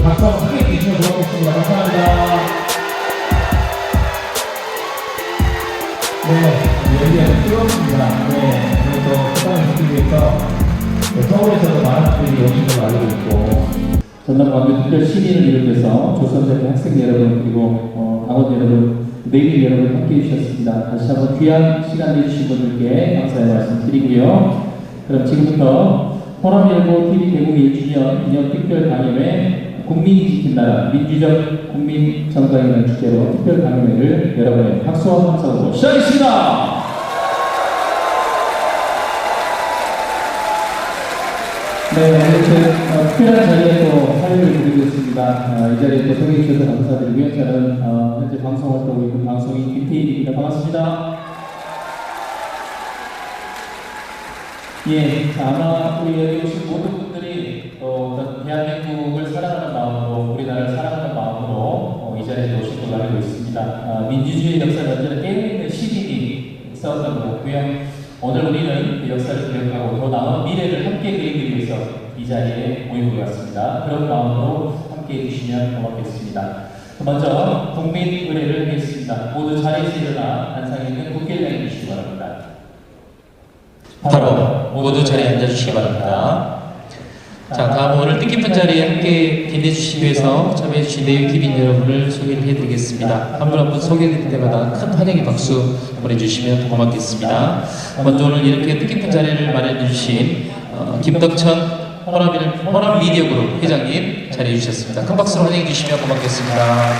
박수 한번 크게 주시면 좋겠습니다. 감사합니다. 네, 여기가 뜨겁습니다. 네, 그래서 시간을 주기 위해서 서울에서도 많은 분들이 오신 걸로 알고 있고, 전남광주 특별 시민을 비롯해서 조선대학교 학생 여러분, 그리고 당원 여러분, 내일 여러분 함께 해주셨습니다. 다시 한번 귀한 시간 내주신 분들께 감사의 말씀 드리고요. 그럼 지금부터 호남일보 TV 개국 1주년 기념 특별 강연회 국민이 지킨 나라 민주적 국민 정당이라는 주제로 특별 강연회를 여러분의 박수와 함성으로 시작하겠습니다. 네, 이렇게 특별한 자리에 또 사회를 드리고 있습니다. 이 자리에 또 소개해 주셔서 감사드리고요. 저는 현재 방송 활동하고 있는 방송인 김태일입니다. 반갑습니다. 예, 아마 우리 여기 오신 모든 분들이 또 대한민국을 사랑하는 마음으로, 우리나라를 사랑하는 마음으로 이 자리에 오신 걸로 알고 있습니다. 민주주의 역사는 언제나 깨어있는 시민이 싸웠던 것 같고요. 오늘 우리는 그 역사를 기억하고 더 나은 미래를 함께 그리기 위해서 이 자리에 모인 것 같습니다. 그런 마음으로 함께 해주시면 고맙겠습니다. 먼저 국민의례를 하겠습니다. 모두 자리에서 일어나 단상에 있는 국회의장을 해주시기 바랍니다. 바로 모두 자리에 앉아주시기 바랍니다. 자, 다음 오늘 뜻깊은 자리에 함께 빛내주시기 위해서 참여해주신 내일TV 여러분을 소개를 해드리겠습니다. 한 분 한 분 소개해드릴 때마다 큰 환영의 박수 보내주시면 고맙겠습니다. 먼저 오늘 이렇게 뜻깊은 자리를 마련해주신 김덕천 호남미디어그룹 회장님 자리해주셨습니다. 큰 박수로 환영해주시면 고맙겠습니다.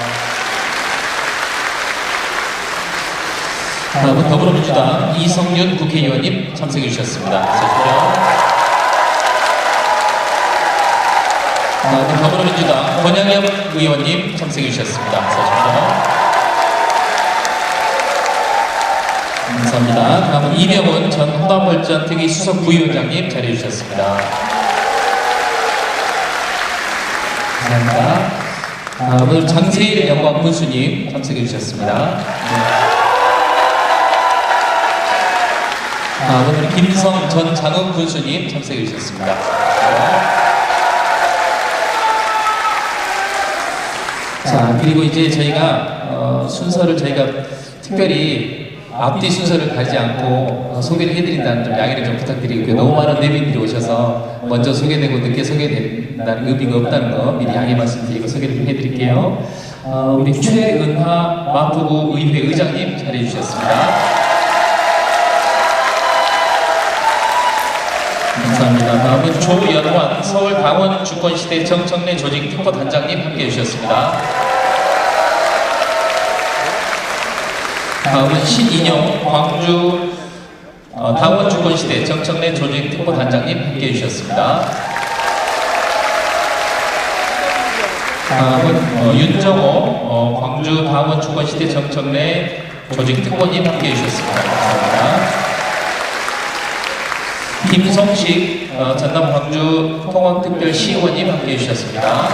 다음은 더불어민주당 이성윤 국회의원님 참석해 주셨습니다. 어서오십시오. 다음은 더불어민주당 권양엽 의원님 참석해 주셨습니다. 어서오십시오. 감사합니다. 다음은 이명훈 전 호남발전 특위 수석 부위원장님 자리해 주셨습니다. 감사합니다. 다음은 장세일 영광 군수님 참석해 주셨습니다. 다음은 김성 전 장흥 군수님 참석해 주셨습니다. 자, 그리고 이제 저희가 순서를 특별히 앞뒤 순서를 가지 않고 소개를 해드린다는 좀 양해를 좀 부탁드리고요. 너무 많은 내빈들이 오셔서 먼저 소개되고 늦게 소개된다는 의미가 없다는 거 미리 양해 말씀드리고 소개를 좀 해드릴게요. 우리 최은하 마포구 의회 의장님 자리해 주셨습니다. 감사합니다. 다음은 조연환 서울당원 주권시대 정청래 조직 특보단장님 함께해 주셨습니다. 다음은 신인영 광주 당원 주권시대 정청래 조직 특보단장님 함께해 주셨습니다. 다음은 윤정호 광주 당원 주권시대 정청래 조직 특보님 함께해 주셨습니다. 감사합니다. 김성식 전남 광주 통합특별시의원님 함께해 주셨습니다.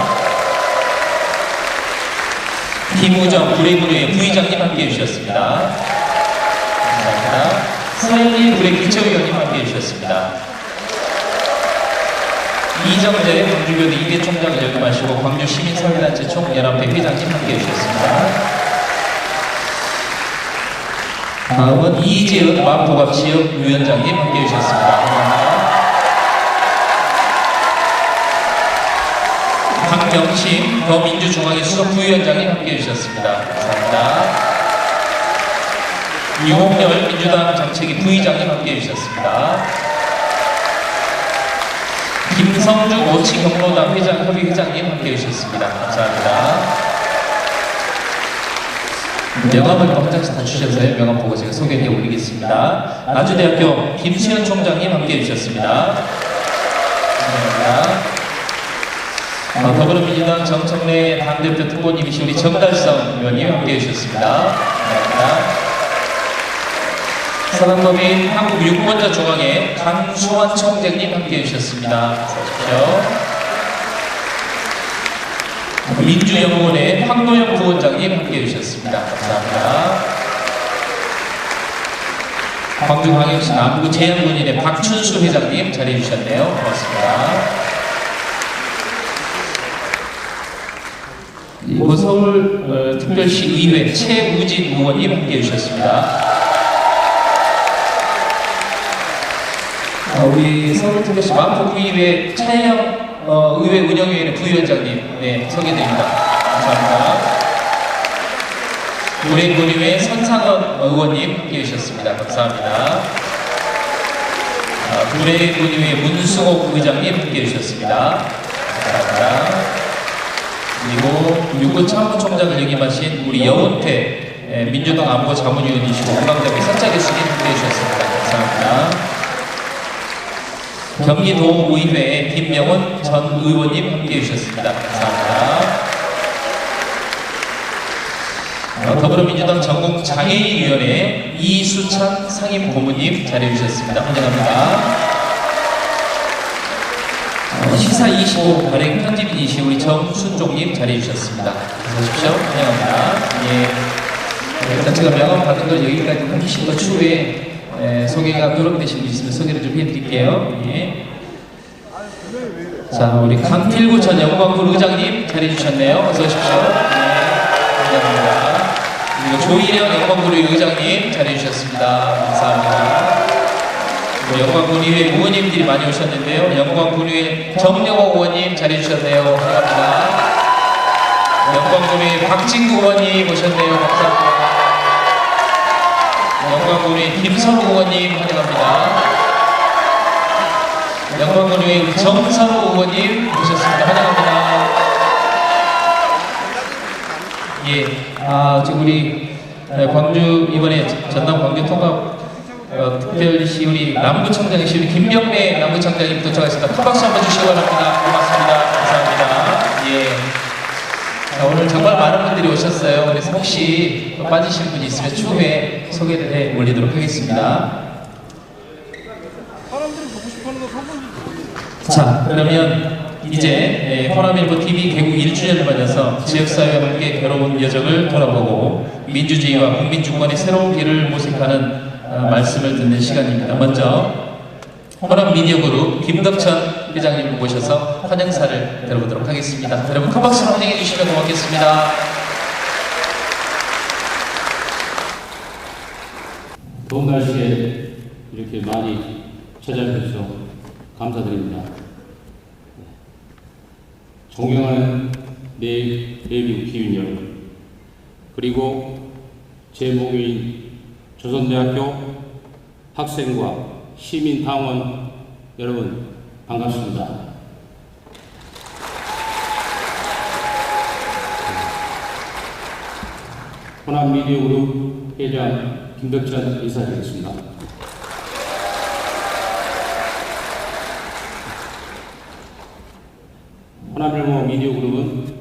김우정 브레이브루의 부의장님 함께해 주셨습니다. 감사합니다. 서현희 브레이크처의원님 함께해 주셨습니다. 이정재 광주교대 이대 총장을 역임하시고 광주시민사회단체 총연합회 회장님 함께해 주셨습니다. 다음은 이재은 마포갑지역위원장님 함께해 주셨습니다. 강명심 더민주중앙회 수석부위원장님 함께해 주셨습니다. 감사합니다. 유홍열 민주당 정책위 부의장님 함께해 주셨습니다. 김성주 모치경로당 협의회장님 함께해 주셨습니다. 감사합니다. 명함을 또 한 장씩 다 주셔서요. 명함 보고 제가 소개해 올리겠습니다. 나주대학교 김수현 총장님 함께해 주셨습니다. 감사합니다. 더불어민주당 정청래 당대표 특보님이신 우리 정달성 의원님 함께해 주셨습니다. 감사합니다. 사단법인 한국유권자 중앙회 강수환 총장님 함께해 주셨습니다. 어서 오십시오. 민주연구원의 황노영 부원장님 함께해 주셨습니다. 감사합니다. 광주광역시 남구 제양군인의 박춘수 회장님 자리해 주셨네요. 고맙습니다. 그리고 서울 특별시 의회 최우진 의원님 함께해 주셨습니다. 우리 서울특별시 마포구의회 차영 의회 운영위원회 부위원장님, 네, 소개드립니다. 감사합니다. 구례군의회 선상원 의원님 함께해 주셨습니다. 감사합니다. 구례군의회 문승옥 의장님 함께해 주셨습니다. 감사합니다. 그리고 육군 참모총장을 역임하신 우리 여운태 민주당 안보 자문위원이시고 공감대회 선차 교수님 함께해 주셨습니다. 감사합니다. 경기도의회 김명훈 전 의원님 함께해 주셨습니다. 감사합니다. 더불어민주당 전국장애인위원회 이수찬 상임고문님 자리해 주셨습니다. 환영합니다. 시사 25 발행 편집인이신 우리 정순종님 자리해 주셨습니다. 어서 오십시오. 환영합니다. 예. 일단 제가 명함 받은 걸 여기까지 해주신 것 추후에 소개가 누락되신 분 있으면 소개를 좀 해드릴게요. 예. 자, 우리 강필구 전 영광군 의장님 자리해 주셨네요. 어서 오십시오. 네, 감사합니다. 그리고 조희령 영광군 의장님 자리해 주셨습니다. 감사합니다. 영광군의회 의원님들이 많이 오셨는데요. 영광군의회 정영호 의원님 자리해 주셨네요. 감사합니다. 영광군의회 박진구 의원님 오셨네요. 감사합니다. 영광군의회 김선우 의원님 환영합니다. 영광군의회 정선우 의원님 오셨습니다. 환영합니다. 예, 지금 우리 광주 이번에 전남 광주 통합 특별시 우리 남부청장이신 우리 김명래 남부청장님 도착하셨습니다. 큰 박수 한번 주시기 바랍니다. 고맙습니다. 감사합니다. 예. 자, 오늘 정말 많은 분들이 오셨어요. 그래서 혹시 빠지신 분이 있으면 추후에 소개를 해 올리도록 하겠습니다. 자, 그러면 이제 호남일보 TV 개국 1주년을 맞아서 지역사회와 함께 괴로운 여정을 돌아보고 민주주의와 국민주권의 새로운 길을 모색하는 말씀을 듣는 시간입니다. 먼저 호남미디어그룹 김덕천 회장님을 모셔서 환영사를 들어보도록 하겠습니다. 여러분 큰 박수로 환영해 주시면 고맙겠습니다. 더운 날씨에 이렇게 많이 찾아주셔서 감사드립니다. 존경하는 대한민국 시민 여러분, 그리고 제 목요인 조선대학교 학생과 시민당원 여러분 반갑습니다. 호남미디어그룹 회장 김덕천 인사드리겠습니다. 호남일보 미디어그룹은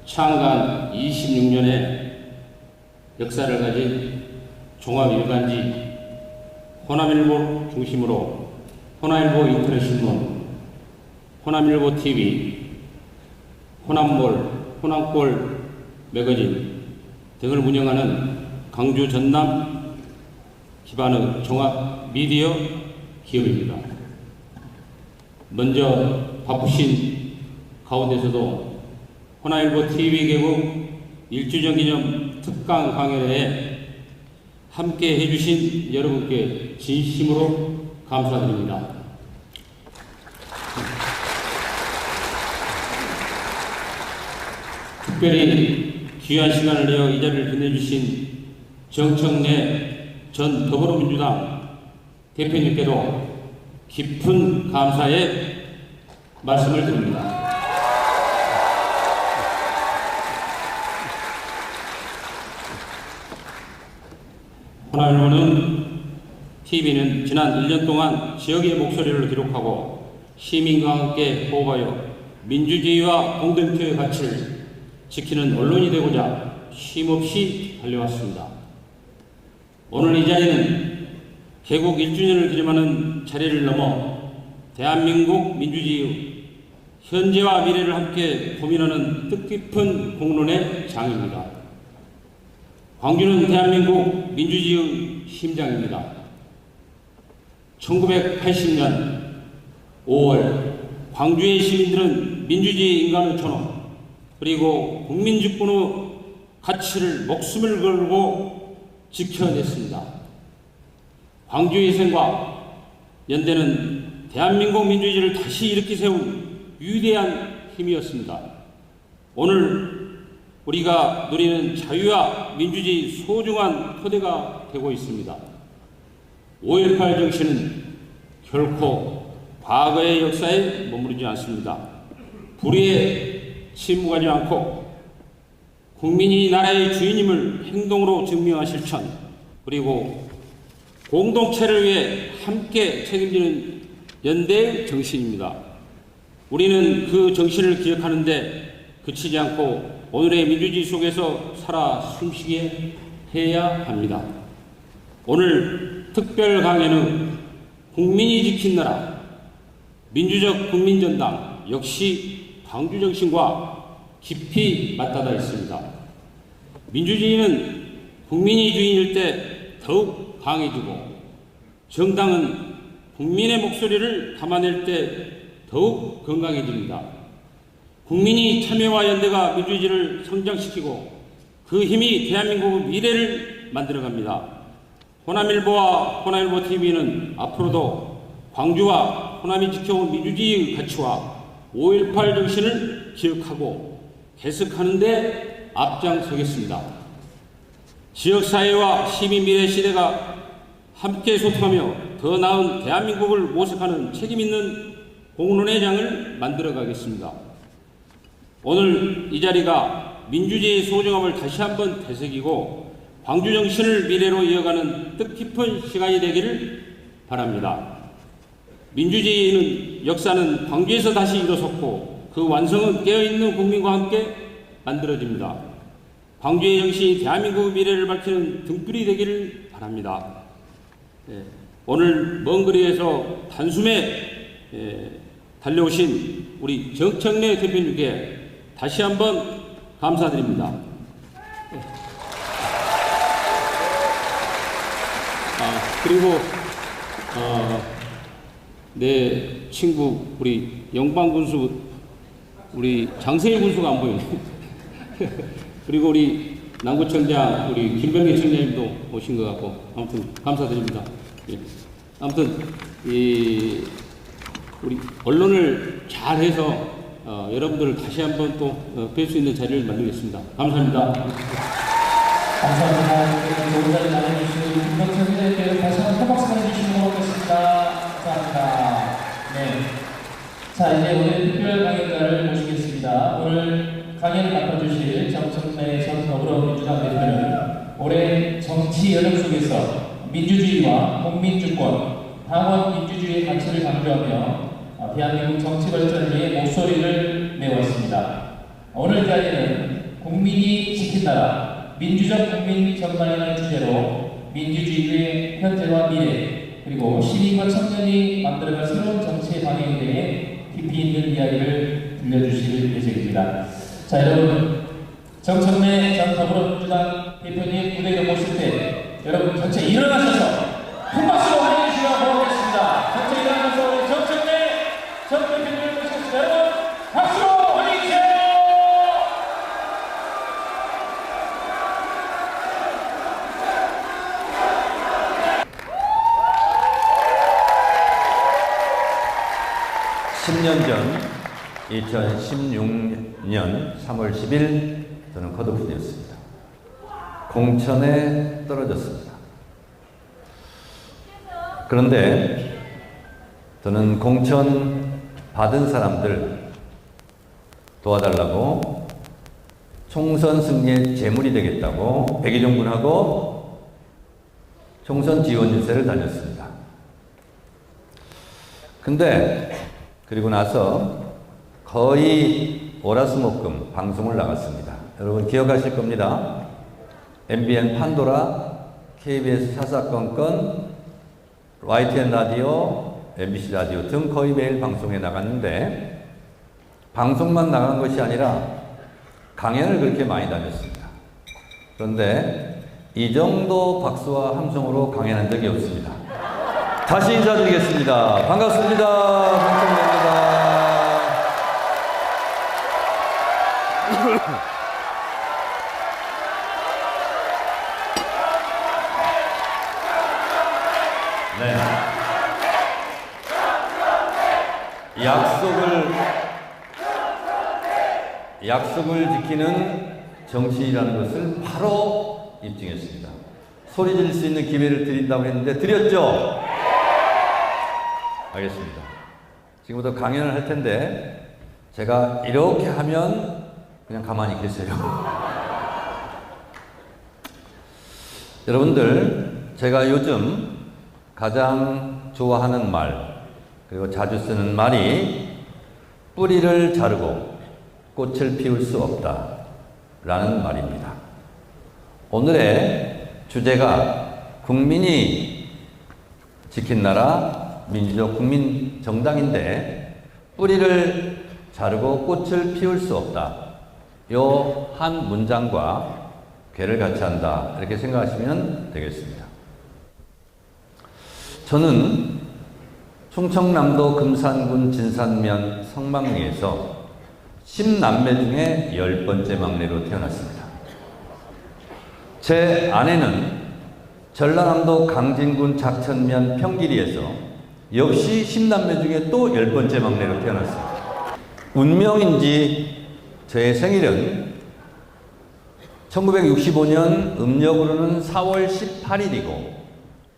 창간 26년의 역사를 가진 종합일간지 호남일보 중심으로 호남일보 인터넷신문, 호남일보 TV, 호남몰, 호남골 매거진 등을 운영하는 광주 전남 기반의 종합 미디어 기업입니다. 먼저 바쁘신 가운데서도 호남일보 TV 개국 1주년 기념 특강 강연회에 함께 해주신 여러분께 진심으로 감사드립니다. 특별히 귀한 시간을 내어 이 자리를 빛내주신 정청래 전 더불어민주당 대표님께도 깊은 감사의 말씀을 드립니다. 호남일보는 TV는 지난 1년 동안 지역의 목소리를 기록하고 시민과 함께 호흡하여 민주주의와 공동체의 가치를 지키는 언론이 되고자 쉼없이 달려왔습니다. 오늘 이 자리는 개국 1주년을 기념하는 자리를 넘어 대한민국 민주주의 현재와 미래를 함께 고민하는 뜻깊은 공론의 장입니다. 광주는 대한민국 민주주의의 심장입니다. 1980년 5월 광주의 시민들은 민주주의 인간의 존엄, 그리고 국민주권의 가치를 목숨을 걸고 지켜냈습니다. 광주의 희생과 연대는 대한민국 민주주의를 다시 일으키 세운 위대한 힘이었습니다. 오늘 우리가 누리는 자유와 민주주의 소중한 토대가 되고 있습니다. 5.18 정신은 결코 과거의 역사에 머무르지 않습니다. 불의에 침묵하지 않고 국민이 나라의 주인임을 행동으로 증명한 실천, 그리고 공동체를 위해 함께 책임지는 연대의 정신입니다. 우리는 그 정신을 기억하는데 그치지 않고 오늘의 민주주의 속에서 살아 숨쉬게 해야 합니다. 오늘 특별 강연은 국민이 지킨 나라, 민주적 국민전당 역시 광주정신과 깊이 맞닿아 있습니다. 민주주의는 국민이 주인일 때 더욱 강해지고 정당은 국민의 목소리를 담아낼 때 더욱 건강해집니다. 국민이 참여와 연대가 민주주의를 성장시키고 그 힘이 대한민국의 미래를 만들어갑니다. 호남일보와 호남일보TV는 앞으로도 광주와 호남이 지켜온 민주주의의 가치와 5.18 정신을 기억하고 해석하는 데 앞장서겠습니다. 지역사회와 시민 미래 시대가 함께 소통하며 더 나은 대한민국을 모색하는 책임있는 공론의 장을 만들어가겠습니다. 오늘 이 자리가 민주주의의 소중함을 다시 한번 되새기고 광주 정신을 미래로 이어가는 뜻깊은 시간이 되기를 바랍니다. 민주주의는 역사는 광주에서 다시 일어섰고 그 완성은 깨어있는 국민과 함께 만들어집니다. 광주의 정신이 대한민국의 미래를 밝히는 등불이 되기를 바랍니다. 오늘 먼 거리에서 단숨에 달려오신 우리 정청래 대표님께 다시 한번 감사드립니다. 그리고 내 친구 우리 영방 군수 우리 장세희 군수가 안 보이네. 그리고 우리 남구청장 우리 김병기 청장님도 오신 것 같고 아무튼 감사드립니다. 예. 아무튼 우리 언론을 잘해서 여러분들을 다시 한번 또 뵐 수 있는 자리를 만들겠습니다. 감사합니다. 감사합니다. 좋은 자리 나눠주신 김병철 기자님께 다시 한번 박수 해주시면 고맙겠습니다. 감사합니다. 네. 자, 이제 오늘 특별 강연자를 모시겠습니다. 오늘 강연을 맡아주실 정청래 전 더불어민주당 대표는 올해 정치 여정 속에서 민주주의와 국민주권, 당원 민주주의의 가치를 강조하며 대한민국 정치 발전을 위해 목소리를 내왔습니다. 오늘 자리는 국민이 지킨 나라, 민주적 국민 전망이라는 주제로 민주주의의 현재와 미래, 그리고 시민과 청년이 만들어갈 새로운 정치의 방향에 대해 깊이 있는 이야기를 들려주실 예정입니다. 자, 여러분, 정청래 전 더불어민주당 대표님 무대에 모실 때 여러분 전체 일어나셔서 큰 박수로 환영해 주시기 바라겠습니다. 전체 일어나셔서 우리 정청래 전 대표님을 모시겠습니다. 여러분 박수로 환영해 주세요. 년 전, 2016년 3월 10일 저는 컷오프되었습니다. 공천에 떨어졌습니다. 그런데 저는 공천 받은 사람들 도와달라고 총선 승리의 제물이 되겠다고 백의종군하고 총선 지원 유세를 다녔습니다. 근데 그리고 나서 거의 월화수목금 방송을 나갔습니다. 여러분 기억하실 겁니다. MBN 판도라, KBS 사사건건, YTN 라디오, MBC 라디오 등 거의 매일 방송에 나갔는데 방송만 나간 것이 아니라 강연을 그렇게 많이 다녔습니다. 그런데 이 정도 박수와 함성으로 강연한 적이 없습니다. 다시 인사드리겠습니다. 반갑습니다. 정청래입니다. 네. 약속을 지키는 정치인이라는 것을 바로 입증했습니다. 소리 지를 수 있는 기회를 드린다고 했는데 드렸죠? 알겠습니다. 지금부터 강연을 할 텐데 제가 이렇게 하면 그냥 가만히 계세요. 여러분들, 제가 요즘 가장 좋아하는 말, 그리고 자주 쓰는 말이 뿌리를 자르고 꽃을 피울 수 없다 라는 말입니다. 오늘의 주제가 국민이 지킨 나라 민주적 국민 정당인데 뿌리를 자르고 꽃을 피울 수 없다. 요 한 문장과 괴를 같이 한다. 이렇게 생각하시면 되겠습니다. 저는 충청남도 금산군 진산면 성막리에서 10남매 중에 10번째 막내로 태어났습니다. 제 아내는 전라남도 강진군 작천면 평길이에서 역시 10남매 중에 또 10번째 막내로 태어났습니다. 운명인지 저의 생일은 1965년 음력으로는 4월 18일이고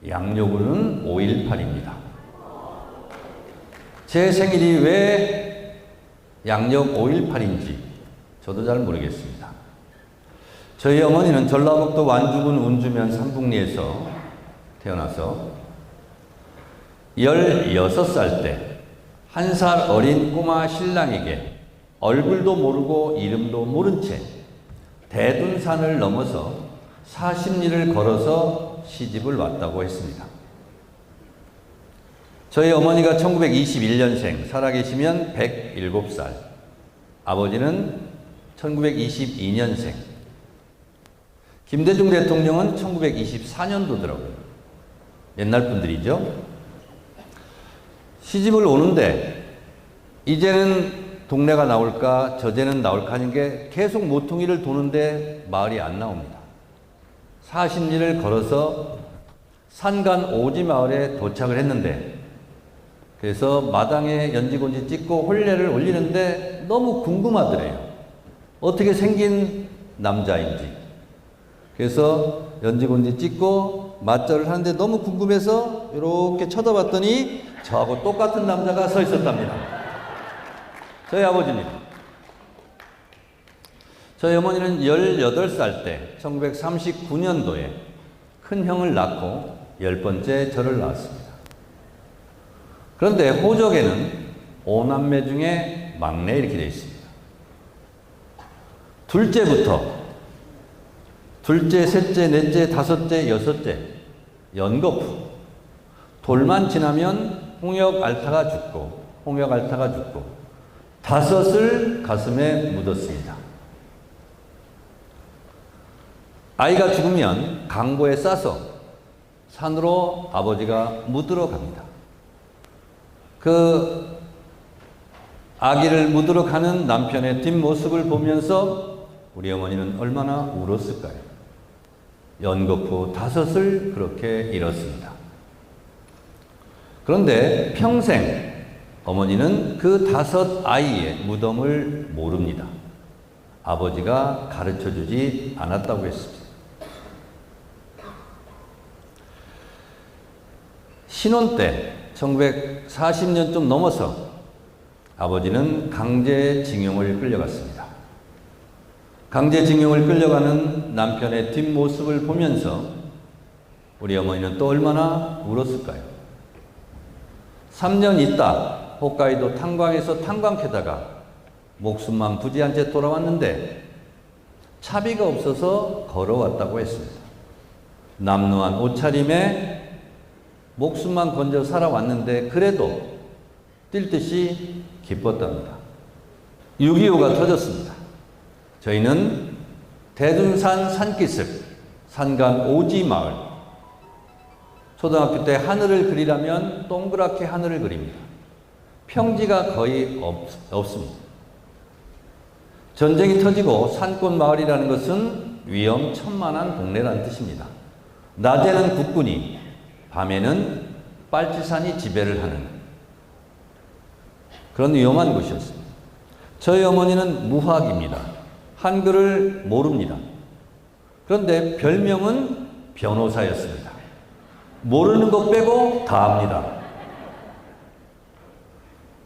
양력으로는 5.18입니다. 제 생일이 왜 양력 5.18인지 저도 잘 모르겠습니다. 저희 어머니는 전라북도 완주군 운주면 삼북리에서 태어나서 16살 때 1살 어린 꼬마 신랑에게 얼굴도 모르고 이름도 모른 채 대둔산을 넘어서 40리를 걸어서 시집을 왔다고 했습니다. 저희 어머니가 1921년생, 살아계시면 107살, 아버지는 1922년생, 김대중 대통령은 1924년도더라고요. 옛날 분들이죠. 시집을 오는데 이제는 동네가 나올까 저제는 나올까 하는 게 계속 모퉁이를 도는데 마을이 안 나옵니다. 40리를 걸어서 산간 오지 마을에 도착을 했는데 그래서 마당에 연지곤지 찍고 혼례를 올리는데 너무 궁금하더래요. 어떻게 생긴 남자인지. 그래서 연지곤지 찍고 맞절을 하는데 너무 궁금해서 이렇게 쳐다봤더니 저하고 똑같은 남자가 서 있었답니다. 저희 아버지입니다. 저희 어머니는 18살 때 1939년도에 큰 형을 낳고 10번째 저를 낳았습니다. 그런데 호적에는 5남매 중에 막내 이렇게 되어 있습니다. 둘째부터 둘째, 셋째, 넷째, 다섯째, 여섯째 연거푸 돌만 지나면 홍역 알타가 죽고 홍역 알타가 죽고 다섯을 가슴에 묻었습니다. 아이가 죽으면 강보에 싸서 산으로 아버지가 묻으러 갑니다. 그 아기를 묻으러 가는 남편의 뒷모습을 보면서 우리 어머니는 얼마나 울었을까요? 연거푸 다섯을 그렇게 잃었습니다. 그런데 평생 어머니는 그 다섯 아이의 무덤을 모릅니다. 아버지가 가르쳐주지 않았다고 했습니다. 신혼 때 1940년 좀 넘어서 아버지는 강제징용을 끌려갔습니다. 강제징용을 끌려가는 남편의 뒷모습을 보면서 우리 어머니는 또 얼마나 울었을까요? 3년 있다 홋카이도 탄광에서 탄광 캐다가 목숨만 부지한 채 돌아왔는데 차비가 없어서 걸어왔다고 했습니다. 남루한 옷차림에 목숨만 건져 살아왔는데 그래도 뛸 듯이 기뻤답니다. 6.25가 터졌습니다. 저희는 대둔산 산기슭 산간 오지마을 초등학교 때 하늘을 그리라면 동그랗게 하늘을 그립니다. 평지가 거의 없습니다. 전쟁이 터지고 산골 마을이라는 것은 위험천만한 동네라는 뜻입니다. 낮에는 국군이, 밤에는 빨치산이 지배를 하는 그런 위험한 곳이었습니다. 저희 어머니는 무학입니다. 한글을 모릅니다. 그런데 별명은 변호사였습니다. 모르는 것 빼고 다 압니다.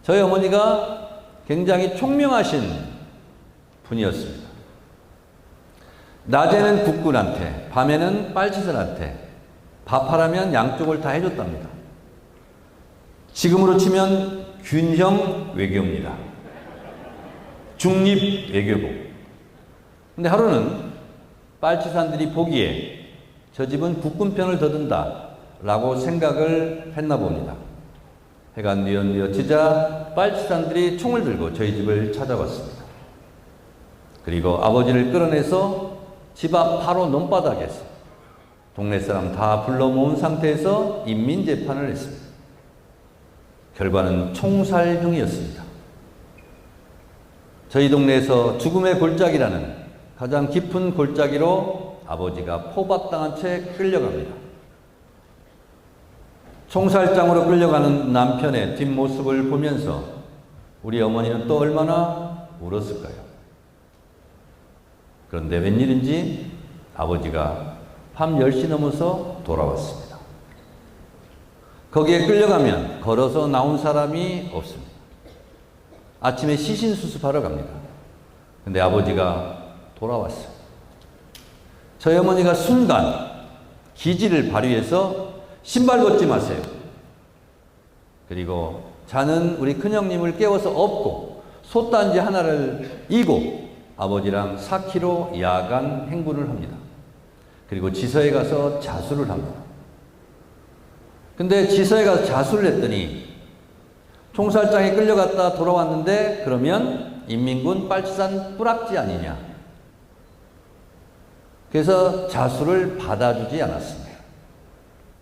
저희 어머니가 굉장히 총명하신 분이었습니다. 낮에는 국군한테, 밤에는 빨치산한테 밥하라면 양쪽을 다 해줬답니다. 지금으로 치면 균형 외교입니다. 중립 외교부. 근데 하루는 빨치산들이 보기에 저 집은 국군 편을 더 든다 라고 생각을 했나 봅니다. 해가 뉘엿뉘엿지자 빨치산들이 총을 들고 저희 집을 찾아왔습니다. 그리고 아버지를 끌어내서 집 앞 바로 논바닥에서 동네 사람 다 불러 모은 상태에서 인민재판을 했습니다. 결과는 총살형이었습니다. 저희 동네에서 죽음의 골짜기라는 가장 깊은 골짜기로 아버지가 포박당한 채 끌려갑니다. 총살장으로 끌려가는 남편의 뒷모습을 보면서 우리 어머니는 또 얼마나 울었을까요? 그런데 웬일인지 아버지가 밤 10시 넘어서 돌아왔습니다. 거기에 끌려가면 걸어서 나온 사람이 없습니다. 아침에 시신 수습하러 갑니다. 근데 아버지가 돌아왔어요. 저희 어머니가 순간 기지를 발휘해서 신발 걷지 마세요. 그리고 자는 우리 큰형님을 깨워서 업고 솥단지 하나를 이고 아버지랑 4km 야간 행군을 합니다. 그리고 지서에 가서 자수를 합니다. 근데 지서에 가서 자수를 했더니 총살장에 끌려갔다 돌아왔는데 그러면 인민군 빨치산 뿌락지 아니냐. 그래서 자수를 받아주지 않았습니다.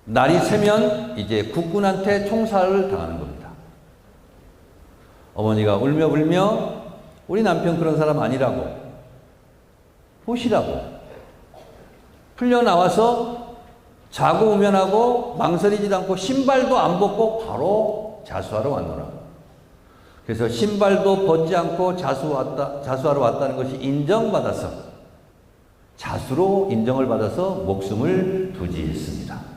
날이 새면 이제 국군한테 총살을 당하는 겁니다. 어머니가 울며 불며 우리 남편 그런 사람 아니라고 보시라고 풀려나와서 자고 우면하고 망설이지도 않고 신발도 안 벗고 바로 자수하러 왔노라. 그래서 신발도 벗지 않고 자수하러 왔다는 것이 인정받아서 자수로 인정을 받아서 목숨을 부지했습니다.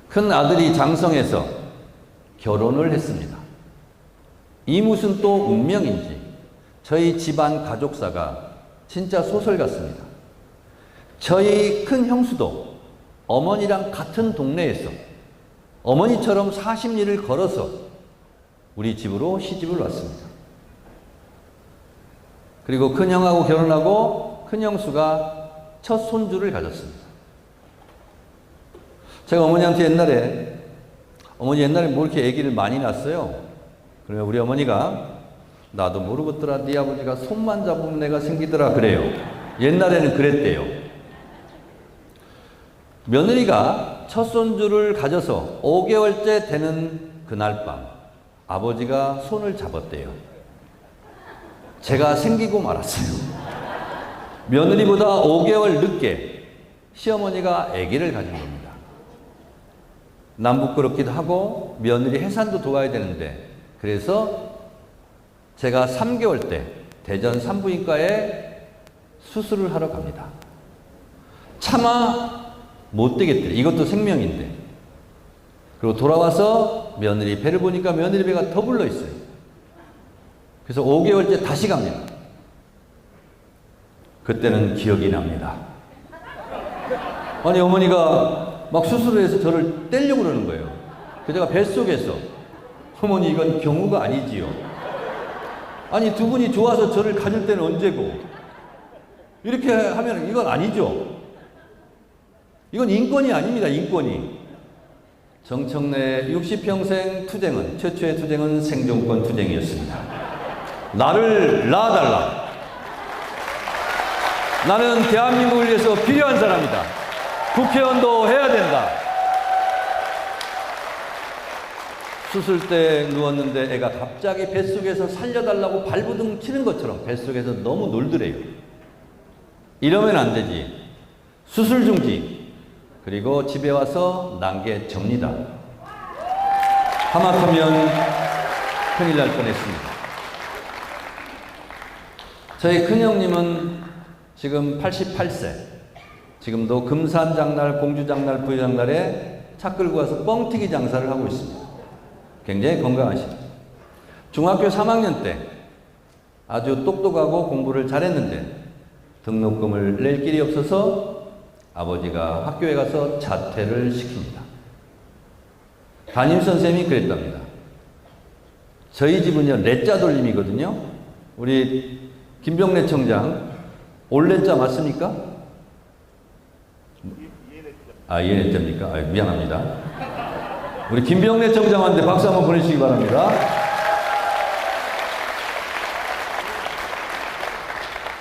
큰 아들이 장성해서 결혼을 했습니다. 이 무슨 또 운명인지 저희 집안 가족사가 진짜 소설 같습니다. 저희 큰 형수도 어머니랑 같은 동네에서 어머니처럼 40리를 걸어서 우리 집으로 시집을 왔습니다. 그리고 큰형하고 결혼하고 큰형수가 첫 손주를 가졌습니다. 제가 어머니한테 옛날에 어머니 옛날에 뭐 이렇게 아기를 많이 낳았어요. 그러면 우리 어머니가 나도 모르겠더라. 네 아버지가 손만 잡으면 내가 생기더라 그래요. 옛날에는 그랬대요. 며느리가 첫 손주를 가져서 5개월째 되는 그날 밤 아버지가 손을 잡았대요. 제가 생기고 말았어요. 며느리보다 5개월 늦게 시어머니가 아기를 가진 겁니다. 남 부끄럽기도 하고 며느리 해산도 도와야 되는데 그래서 제가 3개월 때 대전 산부인과에 수술을 하러 갑니다. 차마 못 되겠더래. 이것도 생명인데. 그리고 돌아와서 며느리 배를 보니까 며느리 배가 더 불러 있어요. 그래서 5개월째 다시 갑니다. 그때는 기억이 납니다. 아니 어머니가 막 수술을 해서 저를 떼려고 그러는 거예요. 그래서 제가 뱃속에서 어머니 이건 경우가 아니지요. 아니 두 분이 좋아서 저를 가질 때는 언제고 이렇게 하면 이건 아니죠. 이건 인권이 아닙니다. 인권이. 정청래의 60평생 투쟁은 최초의 투쟁은 생존권 투쟁이었습니다. 나를 낳아달라. 나는 대한민국을 위해서 필요한 사람이다. 국회의원도 해야 된다. 수술대에 누웠는데 애가 갑자기 뱃속에서 살려달라고 발부둥 치는 것처럼 뱃속에서 너무 놀더래요. 이러면 안 되지. 수술 중지. 그리고 집에 와서 난게 접니다. 하마터면 큰일 날 뻔했습니다. 저희 큰형님은 지금 88세. 지금도 금산장날, 공주장날, 부여장날에 차 끌고 와서 뻥튀기 장사를 하고 있습니다. 굉장히 건강하십니다. 중학교 3학년 때 아주 똑똑하고 공부를 잘했는데 등록금을 낼 길이 없어서 아버지가 학교에 가서 자퇴를 시킵니다. 담임선생님이 그랬답니다. 저희 집은요, 레자 돌림이거든요. 우리 김병래 청장, 올레자 맞습니까? 이해냈답니까? 미안합니다. 우리 김병래 청장한테 박수 한번 보내시기 바랍니다.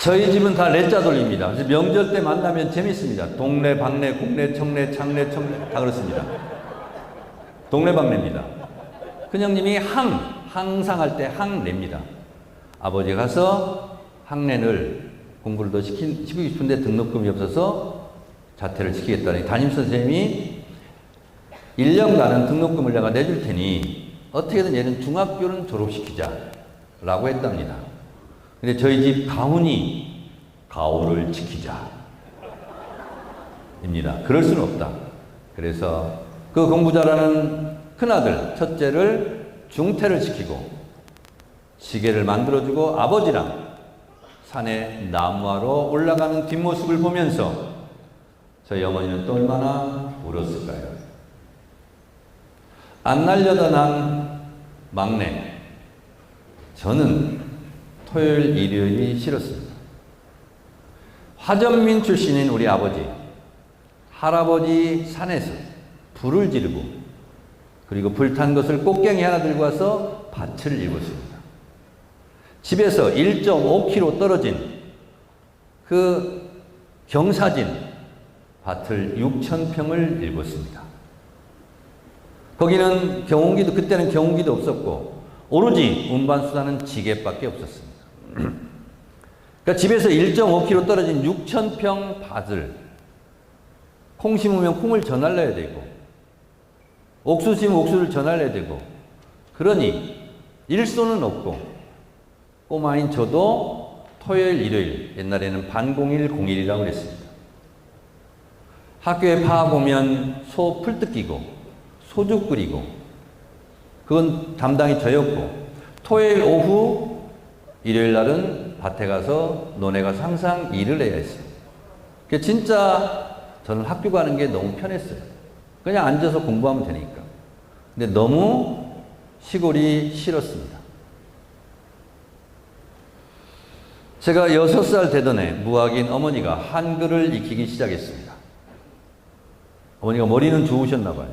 저희 집은 다 레자 돌립니다. 그래서 명절 때 만나면 재밌습니다. 동네, 방네, 국내, 청내, 창내, 청내 다 그렇습니다. 동네방네입니다. 큰형님이 항상 할 때 항내입니다. 아버지가 가서 항내를 공부를 더 시키고 싶은데 등록금이 없어서 자퇴를 시키겠다니 담임선생님이 1년간은 등록금을 내가 내줄 테니 어떻게든 얘는 중학교는 졸업시키자 라고 했답니다. 근데 저희 집 가훈이 가오를 지키자 입니다. 그럴 수는 없다. 그래서 그 공부 잘하는 큰아들 첫째를 중퇴를 시키고 시계를 만들어주고 아버지랑 산에 나무하러 올라가는 뒷모습을 보면서 저희 어머니는 또 얼마나 울었을까요? 안 날려다 난 막내. 저는 토요일, 일요일이 싫었습니다. 화전민 출신인 우리 아버지, 할아버지 산에서 불을 지르고 그리고 불탄 것을 꽃갱이 하나 들고 와서 밭을 일궜습니다. 집에서 1.5km 떨어진 그 경사진 밭을 6,000평을 일궜습니다. 거기는 경운기도, 그때는 경운기도 없었고 오로지 운반수단은 지게밖에 없었습니다. 그러니까 집에서 1.5km 떨어진 6,000평 밭을 콩 심으면 콩을 전할래야 되고 옥수 심으면 옥수를 전할래야 되고 그러니 일손은 없고 꼬마인 저도 토요일, 일요일, 옛날에는 반공일, 공일이라고 그랬습니다. 학교에 파업 오면 소 풀 뜯기고 소죽 끓이고 그건 담당이 저였고 토요일 오후, 일요일 날은 밭에 가서 논에 가서 항상 일을 해야 했어요. 그러니까 진짜 저는 학교 가는 게 너무 편했어요. 그냥 앉아서 공부하면 되니까. 근데 너무 시골이 싫었습니다. 제가 6살 되던 해 무학인 어머니가 한글을 익히기 시작했습니다. 어머니가 머리는 좋으셨나 봐요.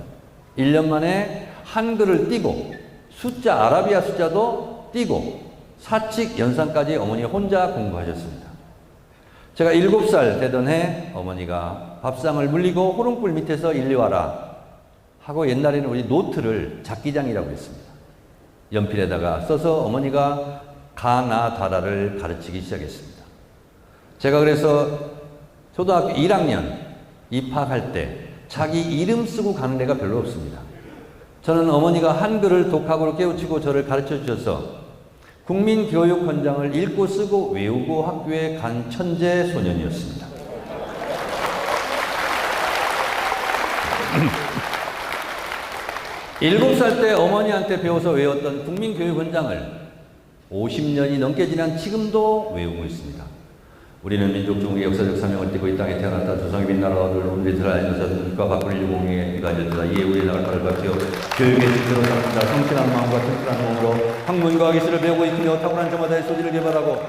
1년 만에 한글을 띄고 숫자, 아라비아 숫자도 띄고 사칙 연산까지 어머니가 혼자 공부하셨습니다. 제가 7살 되던 해 어머니가 밥상을 물리고 호롱불 밑에서 일리 와라 하고 옛날에는 우리 노트를 작기장이라고 했습니다. 연필에다가 써서 어머니가 가나 다라를 가르치기 시작했습니다. 제가 그래서 초등학교 1학년 입학할 때 자기 이름 쓰고 가는 데가 별로 없습니다. 저는 어머니가 한글을 독학으로 깨우치고 저를 가르쳐 주셔서 국민교육헌장을 읽고 쓰고 외우고 학교에 간 천재 소년이었습니다. 일곱 살 때 어머니한테 배워서 외웠던 국민교육헌장을 50년이 넘게 지난 지금도 외우고 있습니다. 우리는 민족중국의 역사적 사명을 띠고 이 땅에 태어났다. 조상의 빛나라를 우리 들어야면서 눈과 밖을 일공에 이가졌다. 이에 우리의 나갈 바를 바치어 교육의 진짜로 삼는다. 성실한 마음과 튼튼한 몸으로 학문과 기술을 배우고 있으며 탁월한 저마다의 소질을 개발하고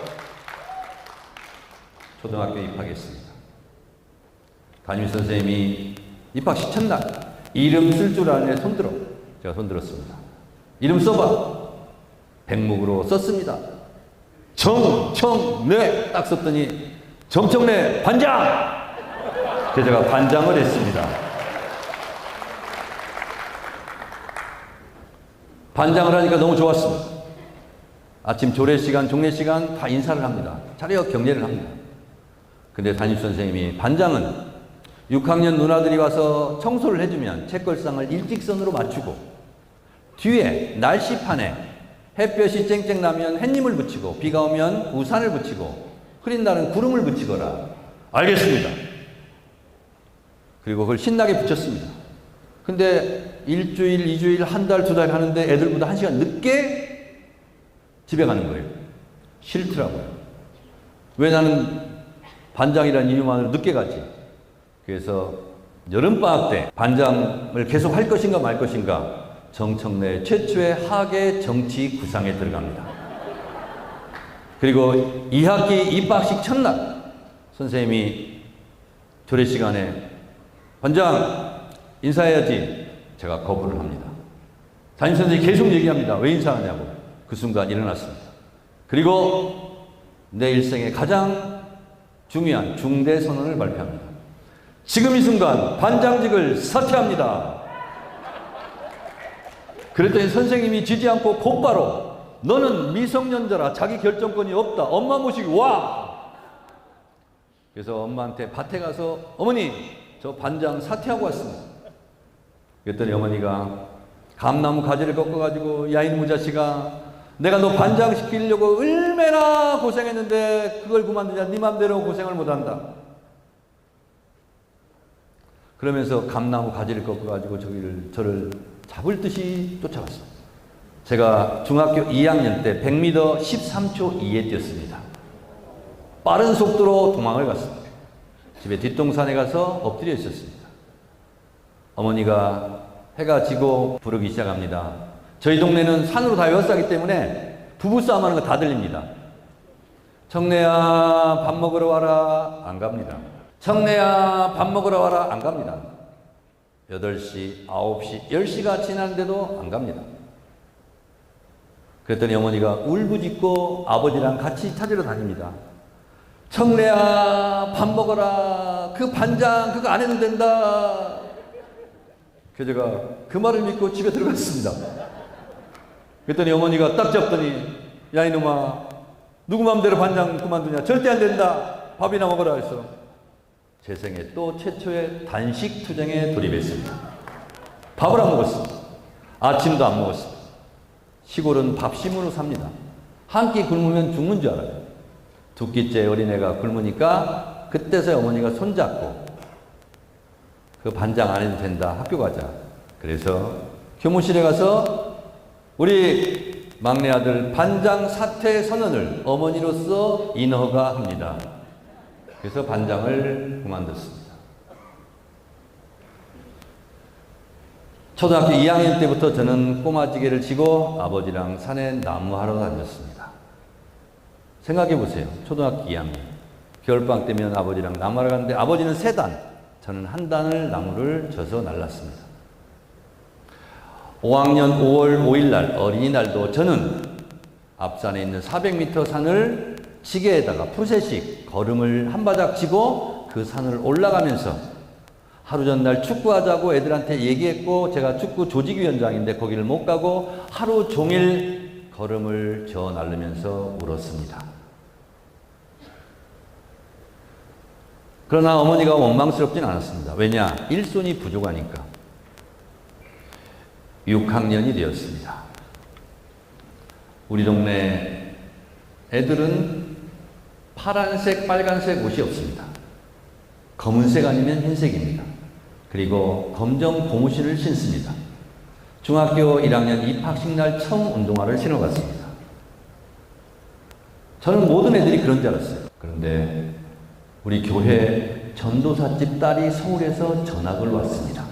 초등학교에 입학했습니다. 담임선생님이 입학식 첫날 이름 쓸 줄 아는 애 손들어. 제가 손들었습니다. 이름 써봐. 백목으로 썼습니다. 정청래 딱 썼더니 정청래 반장! 그래서 제가 반장을 했습니다. 반장을 하니까 너무 좋았습니다. 아침 조례 시간, 종례 시간 다 인사를 합니다. 자리와 격려를 합니다. 근데 담임선생님이 반장은 6학년 누나들이 와서 청소를 해주면 책걸상을 일직선으로 맞추고 뒤에 날씨판에 햇볕이 쨍쨍 나면 햇님을 붙이고 비가 오면 우산을 붙이고 흐린 날은 구름을 붙이거라. 알겠습니다. 그리고 그걸 신나게 붙였습니다. 근데 일주일, 2주일, 한 달, 2달 하는데 애들보다 1시간 늦게 집에 가는 거예요. 싫더라고요. 왜 나는 반장이라는 이유만으로 늦게 가지? 그래서 여름방학 때 반장을 계속 할 것인가 말 것인가 정청래 최초의 학예 정치 구상에 들어갑니다. 그리고 2학기 입학식 첫날 선생님이 조례 시간에 반장 인사해야지. 제가 거부를 합니다. 담임선생님이 계속 얘기합니다. 왜 인사하냐고. 그 순간 일어났습니다. 그리고 내 일생의 가장 중요한 중대 선언을 발표합니다. 지금 이 순간 반장직을 사퇴합니다. 그랬더니 선생님이 지지 않고 곧바로 너는 미성년자라 자기 결정권이 없다. 엄마 모시고 와. 그래서 엄마한테 밭에 가서 어머니 저 반장 사퇴하고 왔습니다. 그랬더니 어머니가 감나무 가지를 꺾어가지고 야 이놈의 자식아 내가 너 반장 시키려고 얼마나 고생했는데 그걸 그만두냐 네 맘대로 고생을 못한다. 그러면서 감나무 가지를 꺾어가지고 저를 잡을 듯이 쫓아갔습니다. 제가 중학교 2학년 때 100m 13초 2에 뛰었습니다. 빠른 속도로 도망을 갔습니다. 집에 뒷동산에 가서 엎드려 있었습니다. 어머니가 해가 지고 부르기 시작합니다. 저희 동네는 산으로 다 에워싸기 때문에 부부싸움 하는 거 다 들립니다. 청래야 밥 먹으러 와라. 안 갑니다. 청래야 밥 먹으러 와라. 안 갑니다. 8시, 9시, 10시가 지났는데도 안 갑니다. 그랬더니 어머니가 울부짖고 아버지랑 같이 찾으러 다닙니다. 청래야 밥 먹어라. 그 반장 그거 안 해도 된다. 그래서 제가 그 말을 믿고 집에 들어갔습니다. 그랬더니 어머니가 딱 잡더니 야 이놈아 누구 맘대로 반장 그만두냐. 절대 안 된다. 밥이나 먹어라 해서 제 생애 또 최초의 단식 투쟁에 돌입했습니다. 밥을 안 먹었습니다. 아침도 안 먹었습니다. 시골은 밥심으로 삽니다. 한 끼 굶으면 죽는 줄 알아요. 2끼째 어린애가 굶으니까 그때서야 어머니가 손잡고 그 반장 안 해도 된다. 학교 가자. 그래서 교무실에 가서 우리 막내 아들 반장 사퇴 선언을 어머니로서 인허가합니다. 그래서 반장을 그만뒀습니다. 초등학교 2학년 때부터 저는 꼬마지게를 치고 아버지랑 산에 나무하러 다녔습니다. 생각해 보세요. 초등학교 2학년. 겨울방학 때면 아버지랑 나무하러 갔는데 아버지는 3단, 저는 1단을 나무를 져서 날랐습니다. 5학년 5월 5일 날 어린이날도 저는 앞산에 있는 400m 산을 지게에다가 푸세식 걸음을 한 바닥 치고 그 산을 올라가면서 하루 전날 축구하자고 애들한테 얘기했고 제가 축구 조직위원장인데 거기를 못 가고 하루 종일 걸음을 저 나르면서 울었습니다. 그러나 어머니가 원망스럽진 않았습니다. 왜냐? 일손이 부족하니까. 6학년이 되었습니다. 우리 동네 애들은 파란색, 빨간색 옷이 없습니다. 검은색 아니면 흰색입니다. 그리고 검정 고무신을 신습니다. 중학교 1학년 입학식 날 처음 운동화를 신어봤습니다. 저는 모든 애들이 그런 줄 알았어요. 그런데 우리 교회 전도사집 딸이 서울에서 전학을 왔습니다.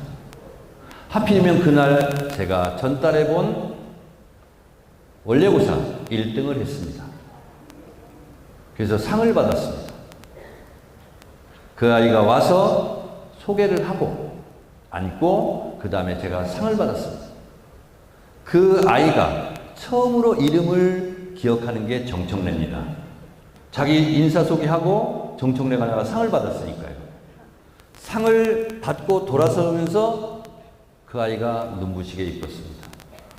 하필이면 그날 제가 전달해 본 원래고사 1등을 했습니다. 그래서 상을 받았습니다. 그 아이가 와서 소개를 하고 앉고 그 다음에 제가 상을 받았습니다. 그 아이가 처음으로 이름을 기억하는 게 정청래입니다. 자기 인사소개하고 정청래가 나가 상을 받았으니까요. 상을 받고 돌아서면서 그 아이가 눈부시게 이뻤습니다.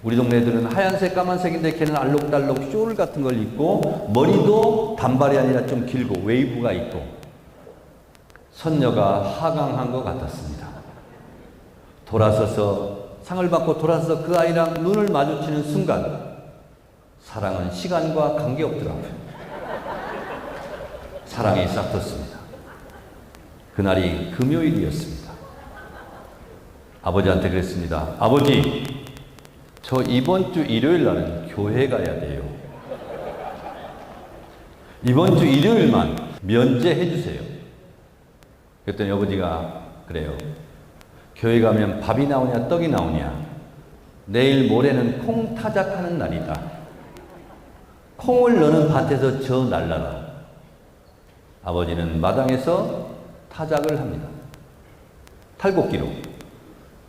우리 동네 애들은 하얀색, 까만색인데 걔는 알록달록 숄 같은 걸 입고 머리도 단발이 아니라 좀 길고 웨이브가 있고 선녀가 하강한 것 같았습니다. 돌아서서 상을 받고 돌아서서 그 아이랑 눈을 마주치는 순간 사랑은 시간과 관계없더라고요. 사랑이 싹텄습니다. 그날이 금요일이었습니다. 아버지한테 그랬습니다. 아버지, 저 이번 주 일요일 날은 교회 가야 돼요. 이번 주 일요일만 면제해 주세요. 그랬더니 아버지가 그래요. 교회 가면 밥이 나오냐 떡이 나오냐. 내일 모레는 콩 타작하는 날이다. 콩을 너는 밭에서 저 날라라. 아버지는 마당에서 타작을 합니다. 탈곡기로.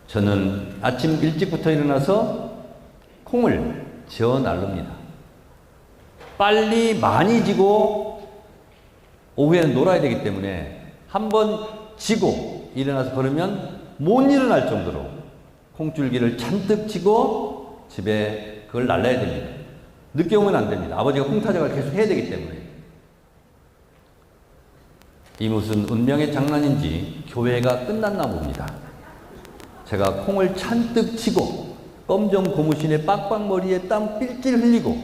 저는 아침 일찍부터 일어나서 콩을 저 날릅니다. 빨리 많이 지고 오후에는 놀아야 되기 때문에 한번 지고 일어나서 걸으면 못 일어날 정도로 콩줄기를 잔뜩 치고 집에 그걸 날라야 됩니다. 늦게 오면 안 됩니다. 아버지가 콩타작을 계속 해야 되기 때문에. 이 무슨 운명의 장난인지 교회가 끝났나 봅니다. 제가 콩을 잔뜩 치고 검정 고무신에 빡빡머리에 땀 삘삘 흘리고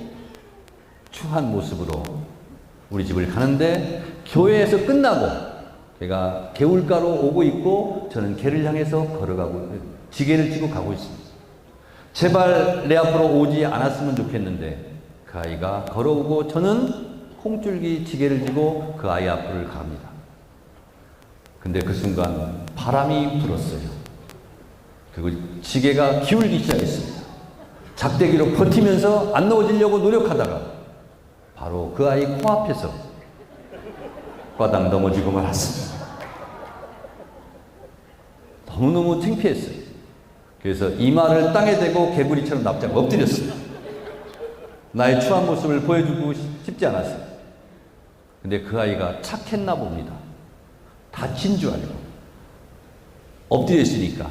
추한 모습으로 우리 집을 가는데 교회에서 끝나고 걔가 개울가로 오고 있고 저는 걔를 향해서 걸어가고 지게를 지고 가고 있습니다. 제발 내 앞으로 오지 않았으면 좋겠는데 그 아이가 걸어오고 저는 콩줄기 지게를 지고 그 아이 앞을 갑니다. 근데 그 순간 바람이 불었어요. 그리고 지게가 기울기 시작했습니다. 작대기로 버티면서 안 넘어지려고 노력하다가 바로 그 아이 코앞에서 꽈당 넘어지고 말았습니다. 너무너무 창피했어요. 그래서 이마를 땅에 대고 개구리처럼 납작 엎드렸습니다. 나의 추한 모습을 보여주고 싶지 않았어요. 근데 그 아이가 착했나 봅니다. 다친 줄 알고 엎드려 있으니까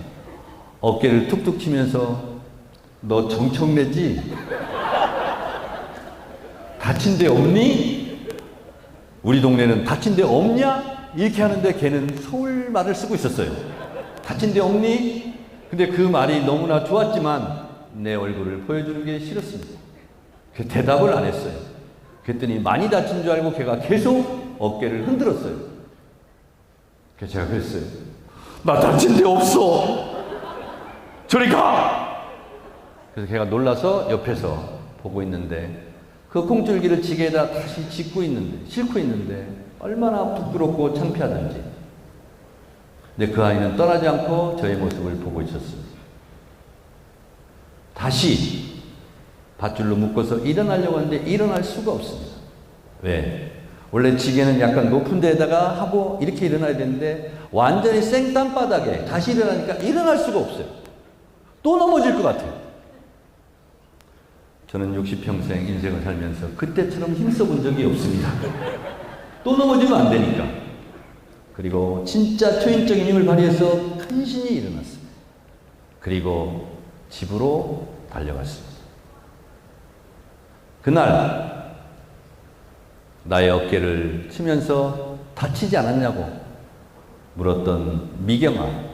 어깨를 툭툭 치면서 너 정청래지? 다친 데 없니? 우리 동네는 다친 데 없냐? 이렇게 하는데 걔는 서울 말을 쓰고 있었어요. 다친 데 없니? 근데 그 말이 너무나 좋았지만 내 얼굴을 보여주는 게 싫었습니다. 그 대답을 안 했어요. 그랬더니 많이 다친 줄 알고 걔가 계속 어깨를 흔들었어요. 그래서 제가 그랬어요. 나 다친 데 없어. 저리 가! 그래서 걔가 놀라서 옆에서 보고 있는데 그 콩줄기를 지게에다 다시 싣고 있는데 얼마나 부끄럽고 창피하던지. 근데 그 아이는 떠나지 않고 저의 모습을 보고 있었습니다. 다시 밧줄로 묶어서 일어나려고 하는데 일어날 수가 없습니다. 왜? 원래 지게는 약간 높은 데다가 하고 이렇게 일어나야 되는데 완전히 생땅바닥에 다시 일어나니까 일어날 수가 없어요. 또 넘어질 것 같아요. 저는 60평생 인생을 살면서 그때처럼 힘써본 적이 없습니다. 또 넘어지면 안 되니까. 그리고 진짜 초인적인 힘을 발휘해서 간신히 일어났습니다. 그리고 집으로 달려갔습니다. 그날 나의 어깨를 치면서 다치지 않았냐고 물었던 미경아,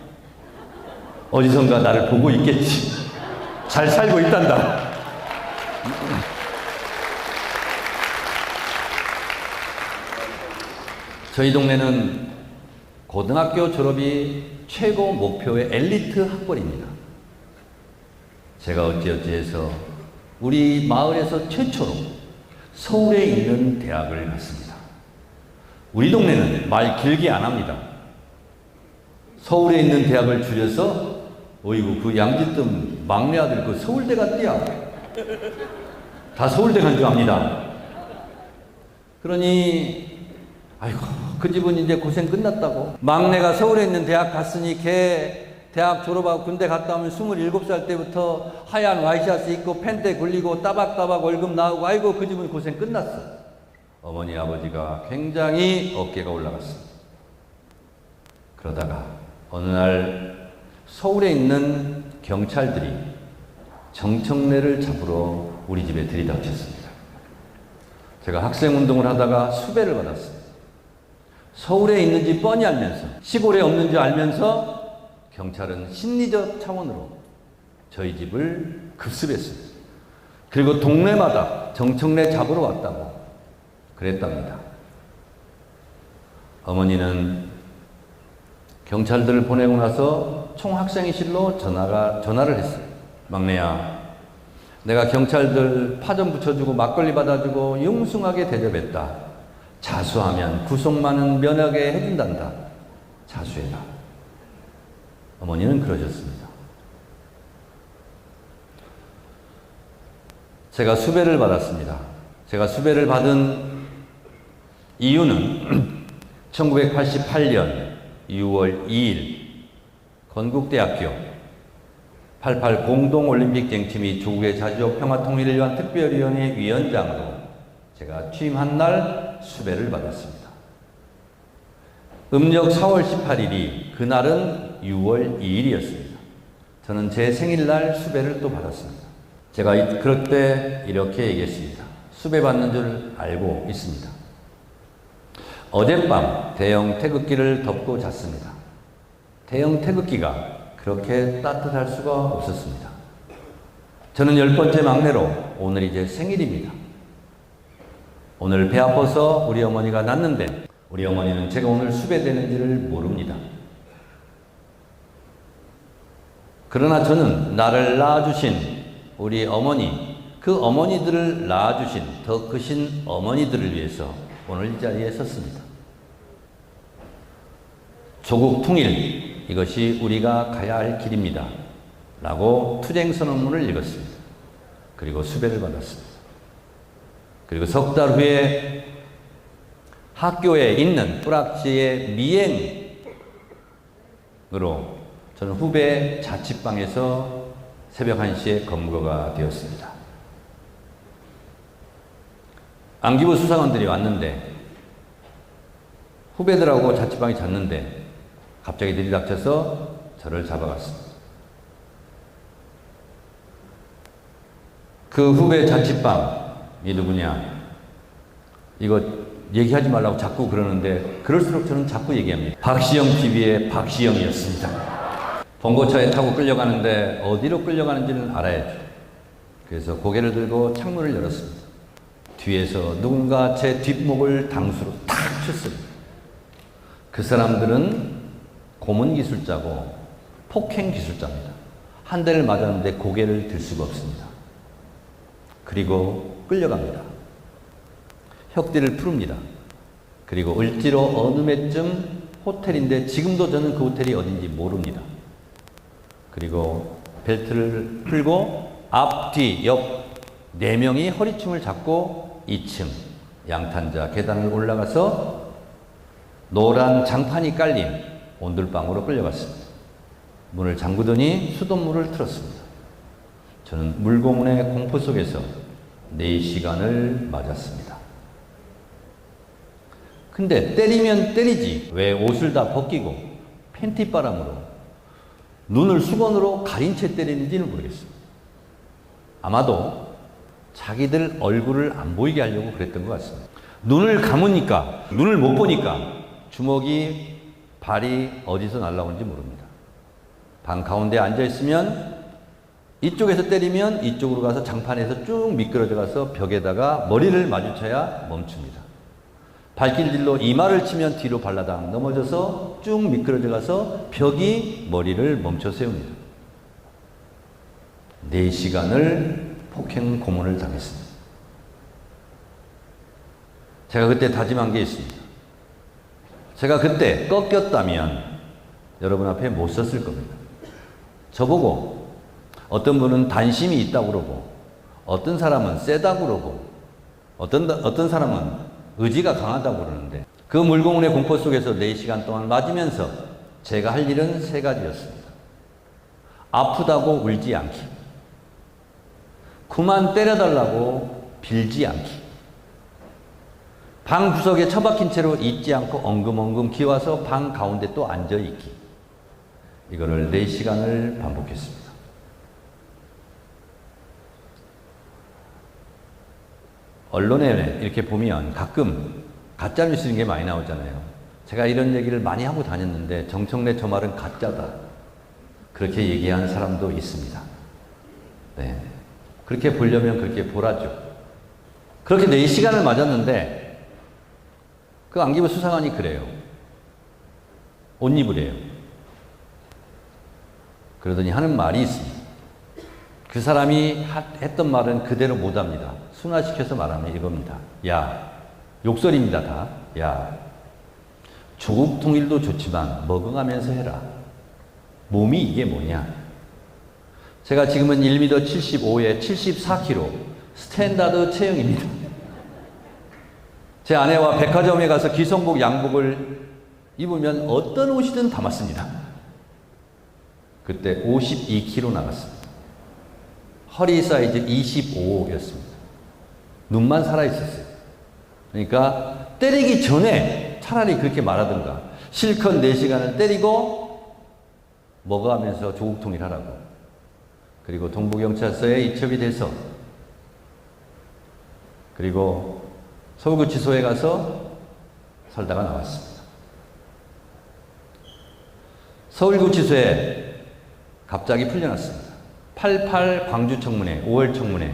어디선가 나를 보고 있겠지. 잘 살고 있단다. 저희 동네는 고등학교 졸업이 최고 목표의 엘리트 학벌입니다. 제가 어찌어찌해서 우리 마을에서 최초로 서울에 있는 대학을 갔습니다. 우리 동네는 말 길게 안 합니다. 서울에 있는 대학을 줄여서 어이구 그 양지뜸 막내 아들 그 서울대 갔대야. 다 서울대 간 줄 압니다. 그러니 아이고 그 집은 이제 고생 끝났다고. 막내가 서울에 있는 대학 갔으니 걔 대학 졸업하고 군대 갔다 오면 27살 때부터 하얀 와이셔츠 입고 팬대 굴리고 따박따박 월급 나오고 아이고 그 집은 고생 끝났어. 어머니 아버지가 굉장히 어깨가 올라갔습니다. 그러다가 어느 날 서울에 있는 경찰들이 정청래를 잡으러 우리 집에 들이닥쳤습니다. 제가 학생운동을 하다가 수배를 받았습니다. 서울에 있는지 뻔히 알면서, 시골에 없는지 알면서 경찰은 심리적 차원으로 저희 집을 급습했습니다. 그리고 동네마다 정청래 잡으러 왔다고 그랬답니다. 어머니는 경찰들을 보내고 나서 총학생회실로 전화를 했어요. 막내야, 내가 경찰들 파전 붙여주고 막걸리 받아주고 융숭하게 대접했다. 자수하면 구속만은 면하게 해준단다. 자수해라. 어머니는 그러셨습니다. 제가 수배를 받았습니다. 제가 수배를 받은 이유는 1988년 6월 2일 건국대학교 88 공동올림픽쟁팀이 조국의 자주적 평화통일을 위한 특별위원회 위원장으로 제가 취임한 날 수배를 받았습니다. 음력 4월 18일이 그날은 6월 2일이었습니다. 저는 제 생일날 수배를 또 받았습니다. 제가 그럴 때 이렇게 얘기했습니다. 수배받는 줄 알고 있습니다. 어젯밤 대형 태극기를 덮고 잤습니다. 대형 태극기가 그렇게 따뜻할 수가 없었습니다. 저는 10번째 막내로 오늘이 제 생일입니다. 오늘 배 아파서 우리 어머니가 낳는데 우리 어머니는 제가 오늘 수배되는지를 모릅니다. 그러나 저는 나를 낳아주신 우리 어머니, 그 어머니들을 낳아주신 더 크신 어머니들을 위해서 오늘 이 자리에 섰습니다. 조국 통일, 이것이 우리가 가야 할 길입니다. 라고 투쟁선언문을 읽었습니다. 그리고 수배를 받았습니다. 그리고 석 달 후에 학교에 있는 뿌락지의 미행으로 저는 후배 자취방에서 새벽 1시에 검거가 되었습니다. 안기부 수사관들이 왔는데 후배들하고 자취방에 잤는데 갑자기 들이닥쳐서 저를 잡아갔습니다. 그 후배 자취방이 누구냐? 이거 얘기하지 말라고 자꾸 그러는데 그럴수록 저는 자꾸 얘기합니다. 박시영 TV의 박시영이었습니다. 봉고차에 타고 끌려가는데 어디로 끌려가는지는 알아야죠. 그래서 고개를 들고 창문을 열었습니다. 뒤에서 누군가 제 뒷목을 당수로 탁 쳤습니다. 그 사람들은 고문기술자고 폭행기술자입니다. 한 대를 맞았는데 고개를 들 수가 없습니다. 그리고 끌려갑니다. 혁대를 푸릅니다. 그리고 을지로 어느 매쯤 호텔인데 지금도 저는 그 호텔이 어딘지 모릅니다. 그리고 벨트를 풀고 앞, 뒤, 옆 4명이 허리춤을 잡고 2층 양탄자 계단을 올라가서 노란 장판이 깔린 온돌방으로 끌려갔습니다. 문을 잠그더니 수돗물을 틀었습니다. 저는 물고문의 공포 속에서 4시간을 맞았습니다. 근데 때리면 때리지 왜 옷을 다 벗기고 팬티바람으로 눈을 수건으로 가린 채 때리는지는 모르겠습니다. 아마도 자기들 얼굴을 안 보이게 하려고 그랬던 것 같습니다. 눈을 감으니까, 눈을 못 보니까 주먹이 발이 어디서 날라오는지 모릅니다. 방 가운데 앉아있으면 이쪽에서 때리면 이쪽으로 가서 장판에서 쭉 미끄러져 가서 벽에다가 머리를 마주쳐야 멈춥니다. 발길질로 이마를 치면 뒤로 발라당 넘어져서 쭉 미끄러져 가서 벽이 머리를 멈춰 세웁니다. 4시간을 폭행 고문을 당했습니다. 제가 그때 다짐한 게 있습니다. 제가 그때 꺾였다면 여러분 앞에 못 섰을 겁니다. 저보고 어떤 분은 단심이 있다고 그러고 어떤 사람은 세다고 그러고 어떤 사람은 의지가 강하다고 그러는데 그 물고문의 공포 속에서 4시간 동안 맞으면서 제가 할 일은 3가지였습니다. 아프다고 울지 않기, 그만 때려달라고 빌지 않기, 방 구석에 처박힌 채로 있지 않고 엉금엉금 기와서 방 가운데 또 앉아있기. 이거를 4시간을 반복했습니다. 언론에 이렇게 보면 가끔 가짜뉴스 이런 게 많이 나오잖아요. 제가 이런 얘기를 많이 하고 다녔는데 정청래 저 말은 가짜다. 그렇게 얘기하는 사람도 있습니다. 네. 그렇게 보려면 그렇게 보라죠. 그렇게 4시간을 맞았는데 그 안기부 수사관이 그래요. 옷 입으래요. 그러더니 하는 말이 있습니다. 그 사람이 했던 말은 그대로 못합니다. 순화시켜서 말하면 이겁니다. 야, 욕설입니다 다. 야, 조국 통일도 좋지만 먹어가면서 해라. 몸이 이게 뭐냐. 제가 지금은 1m 75에 74kg 스탠다드 체형입니다. 제 아내와 백화점에 가서 기성복 양복을 입으면 어떤 옷이든 다 맞습니다. 그때 52kg 나갔습니다. 허리 사이즈 25였습니다. 눈만 살아있었어요. 그러니까 때리기 전에 차라리 그렇게 말하든가 실컷 4시간을 때리고 먹어가면서 조국 통일하라고. 그리고 동부경찰서에 이첩이 돼서 그리고 서울구치소에 가서 살다가 나왔습니다. 서울구치소에 갑자기 풀려났습니다. 88 광주청문회, 5월 청문회.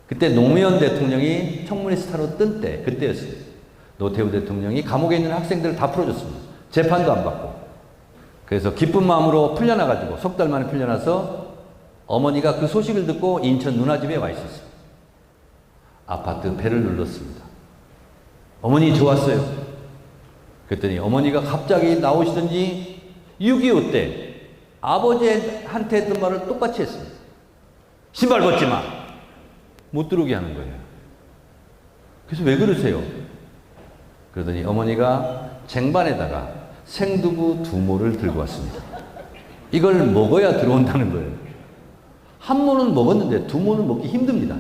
그때 노무현 대통령이 청문회 스타로 뜬 때, 그때였어요. 노태우 대통령이 감옥에 있는 학생들을 다 풀어줬습니다. 재판도 안 받고. 그래서 기쁜 마음으로 풀려나가지고 석 달 만에 풀려나서 어머니가 그 소식을 듣고 인천 누나집에 와 있었어요. 아파트 벨을 눌렀습니다. 어머니 좋았어요. 그랬더니 어머니가 갑자기 나오시더니 6.25 때 아버지한테 했던 말을 똑같이 했습니다. 신발 벗지 마. 못 들어오게 하는 거예요. 그래서 왜 그러세요? 그러더니 어머니가 쟁반에다가 생두부 2모를 들고 왔습니다. 이걸 먹어야 들어온다는 거예요. 한 모는 먹었는데 2모는 먹기 힘듭니다.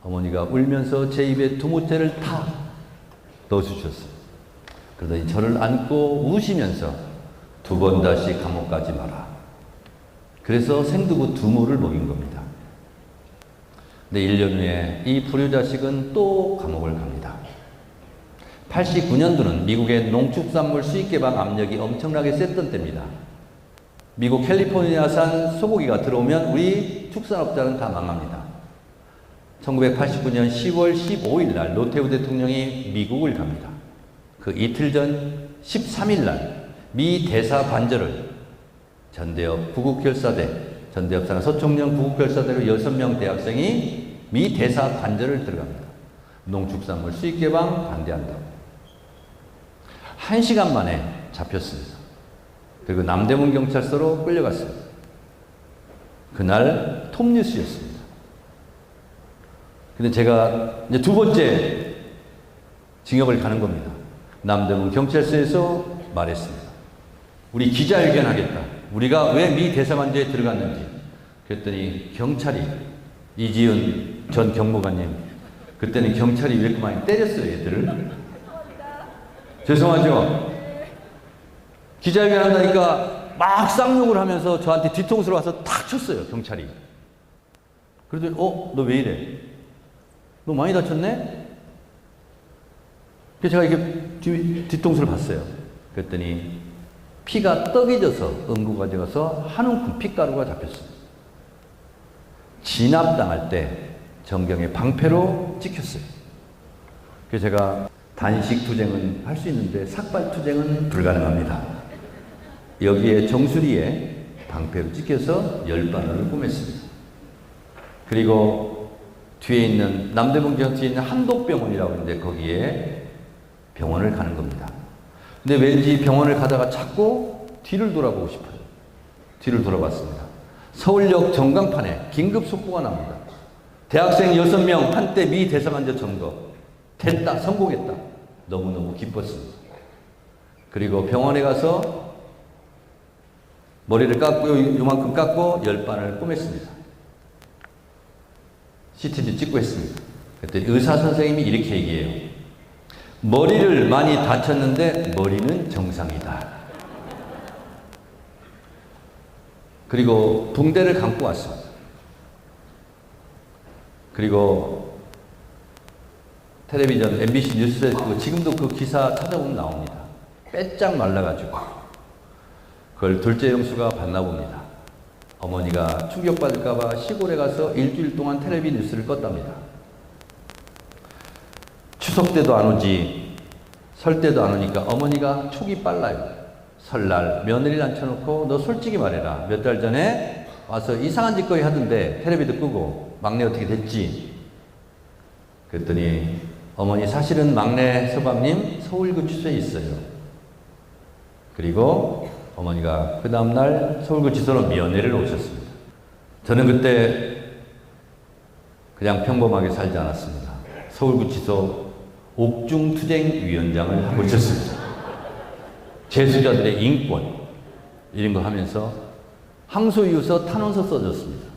어머니가 울면서 제 입에 2모째를 다 넣어주셨어요. 그러더니 저를 안고 우시면서 2번 다시 감옥 가지 마라. 그래서 생두부 2모를 먹인 겁니다. 근데 1년 후에 이 불효자식은 또 감옥을 갑니다. 89년도는 미국의 농축산물 수입 개방 압력이 엄청나게 셌던 때입니다. 미국 캘리포니아산 소고기가 들어오면 우리 축산업자는 다 망합니다. 1989년 10월 15일 날 노태우 대통령이 미국을 갑니다. 그 이틀 전 13일 날 미 대사 관저를 전대협 구국결사대, 전대협사는 서총령 구국결사대로 6명 대학생이 미 대사 관저를 들어갑니다. 농축산물 수입 개방 반대한다고. 1시간 만에 잡혔습니다. 그리고 남대문 경찰서로 끌려갔습니다. 그날 톱뉴스였습니다. 근데 제가 이제 2번째 징역을 가는 겁니다. 남대문 경찰서에서 말했습니다. 우리 기자회견 하겠다. 우리가 왜 미 대사관저에 들어갔는지. 그랬더니 경찰이, 이지은 전 경무관님, 그때는 경찰이 왜 이렇게 많이 때렸어요, 얘들을? 죄송하죠? 기자회견 한다니까 막 쌍욕을 하면서 저한테 뒤통수로 와서 탁 쳤어요, 경찰이. 그러더니, 너 왜 이래? 너 많이 다쳤네? 그래서 제가 이렇게 뒤통수를 봤어요. 그랬더니 피가 떡이져서 응구 가져가서 한 움큼 피가루가 잡혔습니다. 진압당할 때 정경의 방패로 찍혔어요. 그래서 제가 단식 투쟁은 할 수 있는데 삭발 투쟁은 불가능합니다. 여기에 정수리에 방패로 찍혀서 10바늘을 꿰맸습니다. 그리고 뒤에 있는 남대문 경치에 있는 한독병원이라고 하는데 거기에 병원을 가는 겁니다. 근데 왠지 병원을 가다가 자꾸 뒤를 돌아보고 싶어요. 뒤를 돌아봤습니다. 서울역 전광판에 긴급 속보가 나옵니다. 대학생 6명 한때 미 대사관저 점거 됐다, 성공했다. 너무너무 기뻤습니다. 그리고 병원에 가서 머리를 깎고 요만큼 깎고 10바늘 꿰맸습니다. CT도 찍고 했습니다. 그때 의사 선생님이 이렇게 얘기해요. 머리를 많이 다쳤는데 머리는 정상이다. 그리고 붕대를 감고 왔습니다. 그리고 텔레비전 MBC 뉴스에 지금도 그 기사 찾아보면 나옵니다. 빼짝 말라가지고 그걸 둘째 영수가 봤나 봅니다. 어머니가 충격받을까봐 시골에 가서 일주일 동안 텔레비 뉴스를 껐답니다. 추석 때도 안 오지, 설 때도 안 오니까 어머니가 촉이 빨라요. 설날 며느리를 앉혀놓고 너 솔직히 말해라. 몇 달 전에 와서 이상한 짓거리 하던데 텔레비도 끄고 막내 어떻게 됐지? 그랬더니 어머니 사실은 막내 서방님 서울구치소에 있어요. 그리고 어머니가 그 다음날 서울구치소로 면회를 오셨습니다. 저는 그때 그냥 평범하게 살지 않았습니다. 서울구치소 옥중투쟁위원장을 하고 있었습니다. 재수자들의 인권 이런 거 하면서 항소이유서 탄원서 써줬습니다.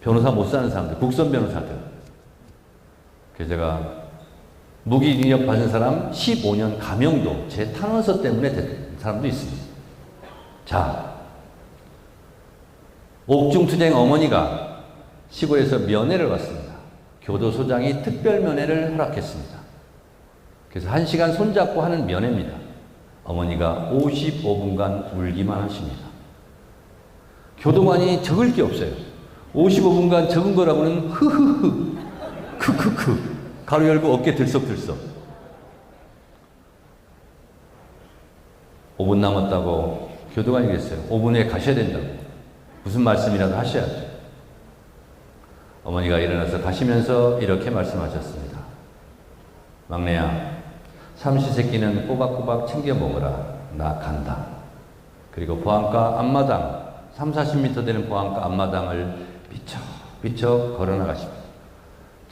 변호사 못 사는 사람들, 국선 변호사들. 그래서 제가 무기징역 받은 사람 15년 감형도 제 탄원서 때문에 된 사람도 있습니다. 자, 옥중투쟁 어머니가 시골에서 면회를 왔습니다. 교도소장이 특별 면회를 허락했습니다. 그래서 1시간 손잡고 하는 면회입니다. 어머니가 55분간 울기만 하십니다. 교도관이 적을 게 없어요. 55분간 적은 거라고는 흐흐흐, 크크크, 가로 열고 어깨 들썩들썩. 5분 남았다고 교도관이 그랬어요. 5분에 가셔야 된다고. 무슨 말씀이라도 하셔야죠. 어머니가 일어나서 가시면서 이렇게 말씀하셨습니다. 막내야, 삼시세끼는 꼬박꼬박 챙겨 먹어라. 나 간다. 그리고 보안과 앞마당, 30-40m 되는 보안과 앞마당을 비쩍비쩍 걸어나가십니다.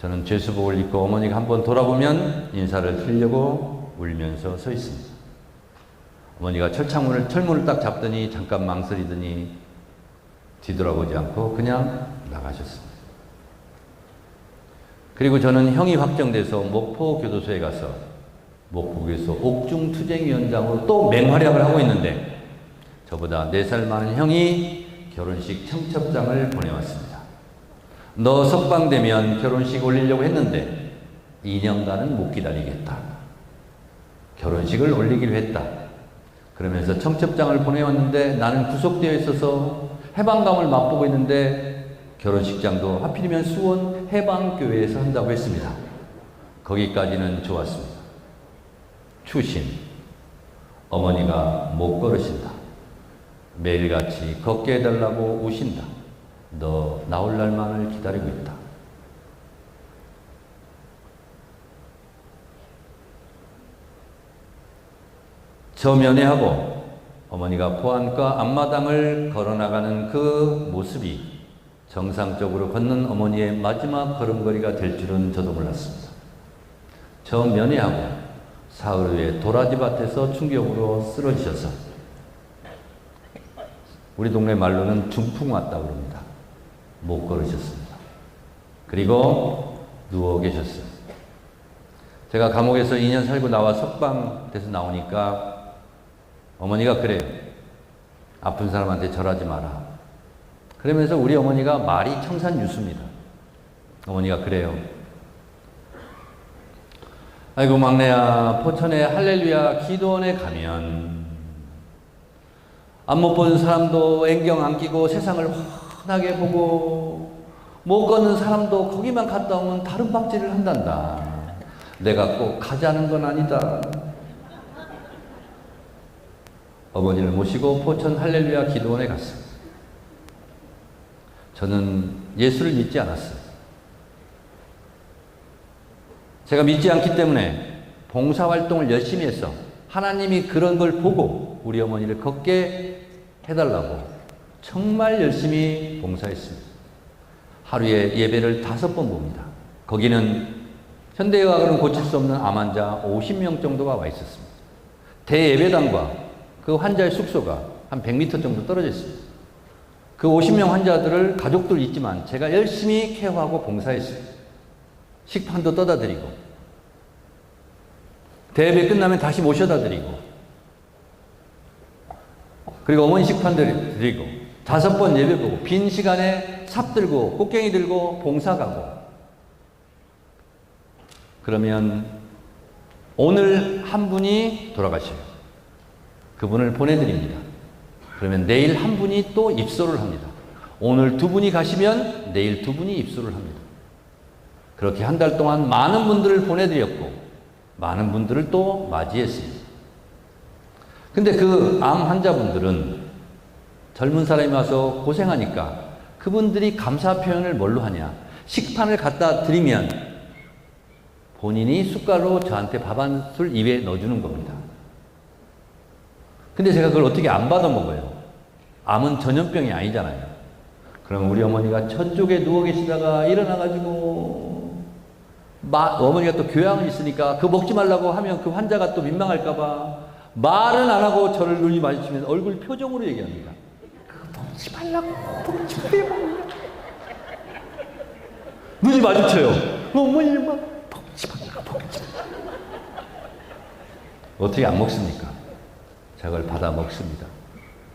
저는 죄수복을 입고 어머니가 한번 돌아보면 인사를 드리려고 울면서 서 있습니다. 어머니가 철문을 딱 잡더니 잠깐 망설이더니 뒤돌아보지 않고 그냥 나가셨습니다. 그리고 저는 형이 확정돼서 목포교도소에 가서 목포교도소 옥중투쟁위원장으로 또 맹활약을 하고 있는데 저보다 4살 많은 형이 결혼식 청첩장을 보내왔습니다. 너 석방되면 결혼식 올리려고 했는데 2년간은 못 기다리겠다. 결혼식을 올리기로 했다. 그러면서 청첩장을 보내왔는데 나는 구속되어 있어서 해방감을 맛보고 있는데 결혼식장도 하필이면 수원 해방교회에서 한다고 했습니다. 거기까지는 좋았습니다. 추신, 어머니가 못 걸으신다. 매일같이 걷게 해달라고 우신다. 너 나올 날만을 기다리고 있다. 저 면회하고 어머니가 보안과 앞마당을 걸어나가는 그 모습이 정상적으로 걷는 어머니의 마지막 걸음걸이가 될 줄은 저도 몰랐습니다. 저 면회하고 사흘 후에 도라지밭에서 충격으로 쓰러지셔서 우리 동네 말로는 중풍 왔다고 그럽니다. 못 걸으셨습니다. 그리고 누워 계셨어요. 제가 감옥에서 2년 살고 나와 석방돼서 나오니까 어머니가 그래요. 아픈 사람한테 절하지 마라. 그러면서 우리 어머니가 말이 청산유수입니다. 어머니가 그래요. 아이고 막내야, 포천의 할렐루야 기도원에 가면 안 못 보는 사람도 앵경 안 끼고 세상을 환하게 보고 못 걷는 사람도 거기만 갔다 오면 다른 박질을 한단다. 내가 꼭 가자는 건 아니다. 어머니를 모시고 포천 할렐루야 기도원에 갔습니다. 저는 예수를 믿지 않았어요. 제가 믿지 않기 때문에 봉사활동을 열심히 해서 하나님이 그런 걸 보고 우리 어머니를 걷게 해달라고 정말 열심히 봉사했습니다. 하루에 예배를 5번 봅니다. 거기는 현대의학으로는 고칠 수 없는 암 환자 50명 정도가 와 있었습니다. 대예배당과 그 환자의 숙소가 한 100m 정도 떨어져 있습니다. 그 50명 환자들을 가족들 있지만 제가 열심히 케어하고 봉사했습니다. 식판도 떠다 드리고 대예배 끝나면 다시 모셔다 드리고 그리고 어머니 식판 드리고 5번 예배 보고 빈 시간에 삽 들고 꽃갱이 들고 봉사 가고 그러면 오늘 한 분이 돌아가셔요. 그분을 보내드립니다. 그러면 내일 한 분이 또 입소를 합니다. 오늘 두 분이 가시면 내일 두 분이 입소를 합니다. 그렇게 한 달 동안 많은 분들을 보내드렸고 많은 분들을 또 맞이했습니다. 근데 그 암 환자분들은 젊은 사람이 와서 고생하니까 그분들이 감사 표현을 뭘로 하냐? 식판을 갖다 드리면 본인이 숟가락으로 저한테 밥 한 술 입에 넣어주는 겁니다. 근데 제가 그걸 어떻게 안 받아 먹어요? 암은 전염병이 아니잖아요. 그럼 우리 어머니가 저쪽에 누워 계시다가 일어나가지고 어머니가 또 교양은 있으니까 그거 먹지 말라고 하면 그 환자가 또 민망할까봐 말은 안 하고 저를 눈이 마주치면 얼굴 표정으로 얘기합니다. 그거 먹지 말라고 먹지 말라고 눈이 마주쳐요. 어머니 막 먹지 말라고 먹지 말라고 어떻게 안 먹습니까? 저걸 받아 먹습니다.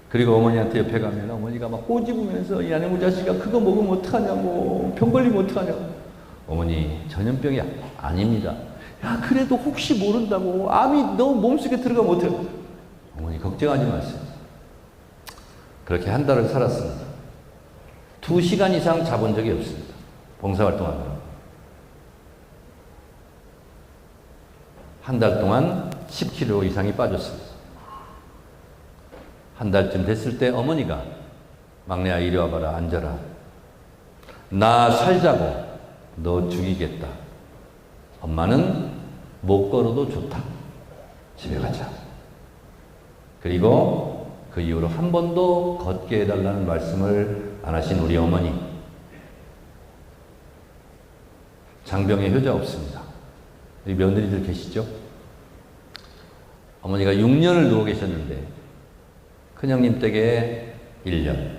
그리고 어머니한테 옆에 가면 어머니가 막 꼬집으면서 이 아내무 자식아 그거 먹으면 어떡하냐고 병 걸리면 어떡하냐고. 어머니 전염병이 아닙니다. 야 그래도 혹시 모른다고 암이 너 몸속에 들어가면 어떡해. 어머니 걱정하지 마세요. 그렇게 한 달을 살았습니다. 2시간 이상 자본 적이 없습니다. 봉사활동하느라. 한 달 동안 10kg 이상이 빠졌습니다. 한 달쯤 됐을 때 어머니가 막내야 이리 와봐라 앉아라. 나 살자고 너 죽이겠다. 엄마는 못 걸어도 좋다. 집에 가자. 그리고 그 이후로 한 번도 걷게 해달라는 말씀을 안 하신 우리 어머니. 장병에 효자 없습니다. 우리 며느리들 계시죠? 어머니가 6년을 누워 계셨는데 큰형님 댁에 1년,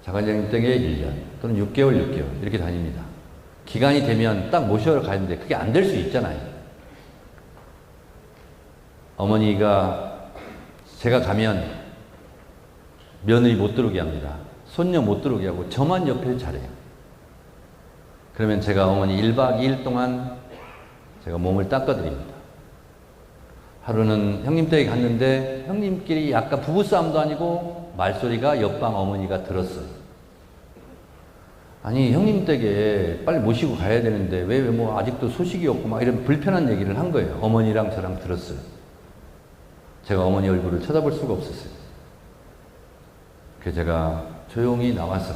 작은형님 댁에 1년, 또는 6개월 이렇게 다닙니다. 기간이 되면 딱 모셔러 가는데 그게 안 될 수 있잖아요. 어머니가 제가 가면 며느리 못 들어오게 합니다. 손녀 못 들어오게 하고 저만 옆에 잘해요. 그러면 제가 어머니 1박 2일 동안 제가 몸을 닦아드립니다. 하루는 형님 댁에 갔는데 형님끼리 약간 부부싸움도 아니고 말소리가 옆방 어머니가 들었어요. 아니 형님 댁에 빨리 모시고 가야 되는데 왜 뭐 아직도 소식이 없고 막 이런 불편한 얘기를 한 거예요. 어머니랑 저랑 들었어요. 제가 어머니 얼굴을 쳐다볼 수가 없었어요. 그래서 제가 조용히 나와서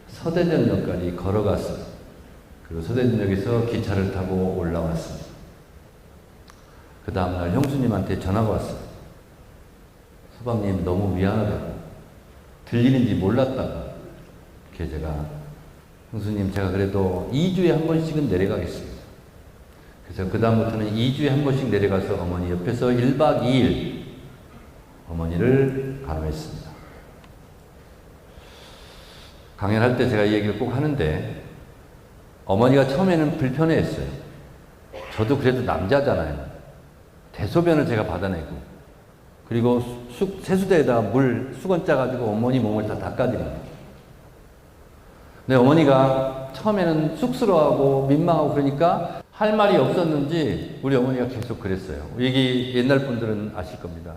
서대전역까지 걸어갔어요. 그리고 서대전역에서 기차를 타고 올라왔습니다. 그 다음날 형수님한테 전화가 왔어요. 수박님 너무 미안하다고 들리는지 몰랐다고. 그래서 제가 형수님 제가 그래도 2주에 한 번씩은 내려가겠습니다. 그래서 그 다음부터는 2주에 한 번씩 내려가서 어머니 옆에서 1박 2일 어머니를 간호했습니다. 강연할 때 제가 이 얘기를 꼭 하는데 어머니가 처음에는 불편해했어요. 저도 그래도 남자잖아요. 대소변을 제가 받아내고 그리고 세수대에다가 물 수건 짜가지고 어머니 몸을 다 닦아드립니다. 근데 어머니가 처음에는 쑥스러워하고 민망하고 그러니까 할 말이 없었는지 우리 어머니가 계속 그랬어요. 여기 옛날 분들은 아실 겁니다.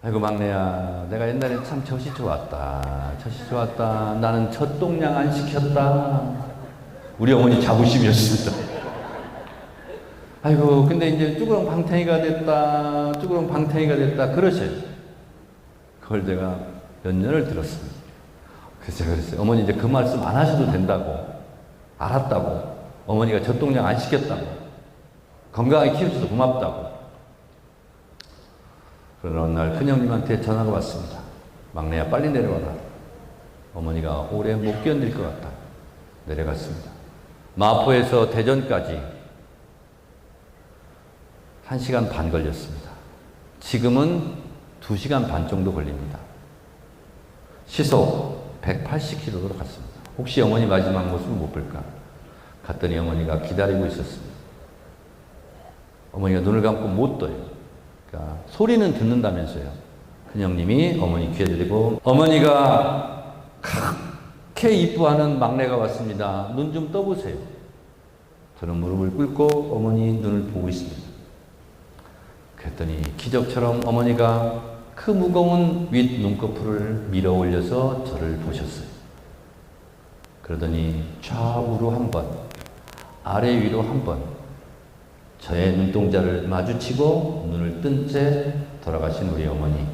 아이고 막내야 내가 옛날에 참 젖이 좋았다. 젖이 좋았다. 나는 젖동량 안 시켰다. 우리 어머니 자부심이었습니다. 아이고 근데 이제 쭈그렁 방탱이가 됐다. 쭈그렁 방탱이가 됐다. 그러셔요. 그걸 제가 몇 년을 들었습니다. 그래서 제가 그랬어요. 어머니 이제 그 말씀 안 하셔도 된다고. 알았다고. 어머니가 젖동량 안 시켰다고. 건강하게 키워줘서 고맙다고. 그러는 어느 날 큰형님한테 전화가 왔습니다. 막내야 빨리 내려와라. 어머니가 오래 못 견딜 것 같다. 내려갔습니다. 마포에서 대전까지 1시간 반 걸렸습니다. 지금은 2시간 반 정도 걸립니다. 시속 180km로 갔습니다. 혹시 어머니 마지막 모습을 못 볼까? 갔더니 어머니가 기다리고 있었습니다. 어머니가 눈을 감고 못 떠요. 그러니까 소리는 듣는다면서요. 큰형님이 어머니 귀에 대고 어머니가 그렇게 이뻐하는 막내가 왔습니다. 눈 좀 떠보세요. 저는 무릎을 꿇고 어머니 눈을 보고 있습니다. 그랬더니 기적처럼 어머니가 그 무거운 윗 눈꺼풀을 밀어 올려서 저를 보셨어요. 그러더니 좌우로 한 번, 아래 위로 한 번, 저의 눈동자를 마주치고 눈을 뜬 채 돌아가신 우리 어머니.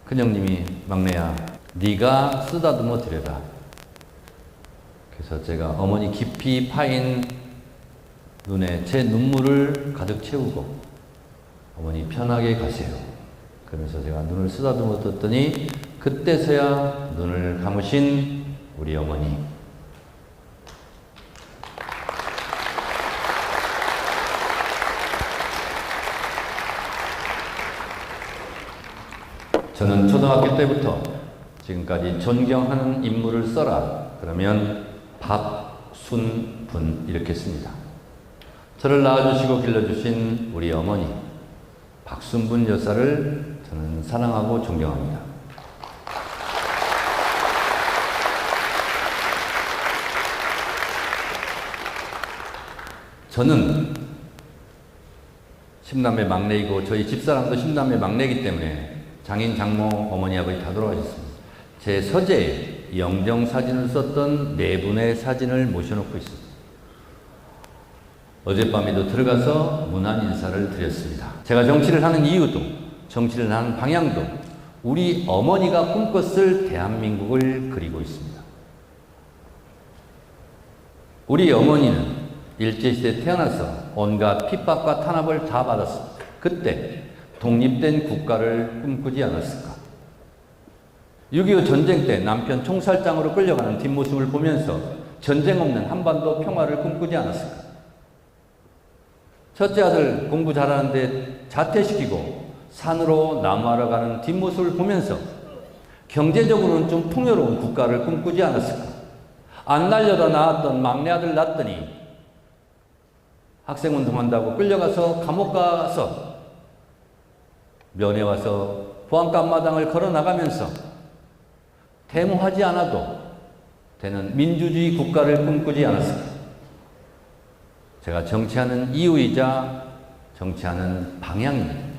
큰형님이 막내야, 네가 쓰다듬어 드려라. 그래서 제가 어머니 깊이 파인 눈에 제 눈물을 가득 채우고 어머니 편하게 가세요. 그러면서 제가 눈을 쓰다듬어 떴더니 그때서야 눈을 감으신 우리 어머니. 저는 초등학교 때부터 지금까지 존경하는 인물을 써라 그러면 박순분 이렇게 씁니다. 저를 낳아주시고 길러주신 우리 어머니 박순분 여사를 저는 사랑하고 존경합니다. 저는 10남매 막내이고 저희 집사람도 10남매 막내이기 때문에 장인, 장모, 어머니, 아버지 다 돌아가셨습니다. 제 서재에 영정사진을 썼던 4분의 사진을 모셔놓고 있습니다. 어젯밤에도 들어가서 문안 인사를 드렸습니다. 제가 정치를 하는 이유도, 정치를 하는 방향도 우리 어머니가 꿈꿨을 대한민국을 그리고 있습니다. 우리 어머니는 일제시대에 태어나서 온갖 핍박과 탄압을 다 받았습니다. 그때 독립된 국가를 꿈꾸지 않았을까? 6.25 전쟁 때 남편 총살장으로 끌려가는 뒷모습을 보면서 전쟁 없는 한반도 평화를 꿈꾸지 않았을까? 첫째 아들 공부 잘하는데 자퇴시키고 산으로 나무하러 가는 뒷모습을 보면서 경제적으로는 좀 풍요로운 국가를 꿈꾸지 않았을까? 안 날려다 낳았던 막내 아들 낳았더니 학생운동한다고 끌려가서 감옥 가서 면회 와서 보안과 앞마당을 걸어 나가면서 데모하지 않아도 되는 민주주의 국가를 꿈꾸지 않았습니다. 제가 정치하는 이유이자 정치하는 방향입니다.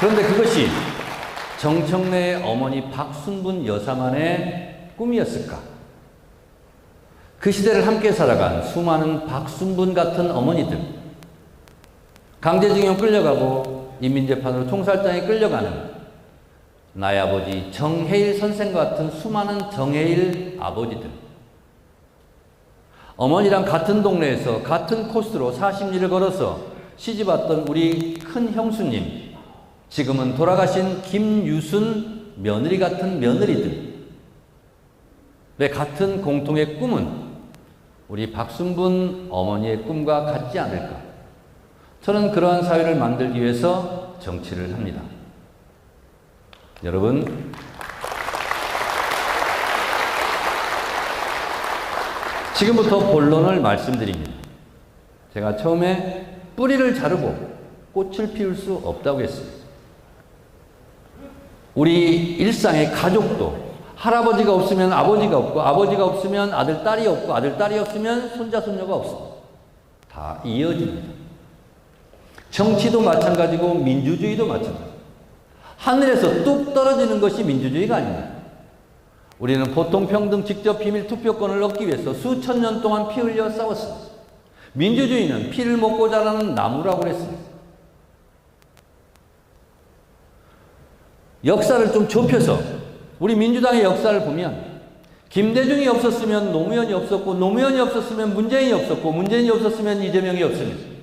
그런데 그것이 정청래의 어머니 박순분 여사만의 꿈이었을까? 그 시대를 함께 살아간 수많은 박순분 같은 어머니들, 강제징용 끌려가고 인민재판으로 총살장에 끌려가는 나의 아버지 정해일 선생과 같은 수많은 정해일 아버지들, 어머니랑 같은 동네에서 같은 코스로 40리를 걸어서 시집왔던 우리 큰 형수님, 지금은 돌아가신 김유순 며느리 같은 며느리들, 왜 같은 공통의 꿈은 우리 박순분 어머니의 꿈과 같지 않을까? 저는 그러한 사회를 만들기 위해서 정치를 합니다. 여러분, 지금부터 본론을 말씀드립니다. 제가 처음에 뿌리를 자르고 꽃을 피울 수 없다고 했습니다. 우리 일상의 가족도 할아버지가 없으면 아버지가 없고, 아버지가 없으면 아들, 딸이 없고, 아들, 딸이 없으면 손자, 손녀가 없습니다. 다 이어집니다. 정치도 마찬가지고 민주주의도 마찬가지입니다. 하늘에서 뚝 떨어지는 것이 민주주의가 아닙니다. 우리는 보통 평등 직접 비밀 투표권을 얻기 위해서 수천 년 동안 피 흘려 싸웠습니다. 민주주의는 피를 먹고 자라는 나무라고 그랬습니다. 역사를 좀 좁혀서 우리 민주당의 역사를 보면 김대중이 없었으면 노무현이 없었고, 노무현이 없었으면 문재인이 없었고, 문재인이 없었으면 이재명이 없습니다.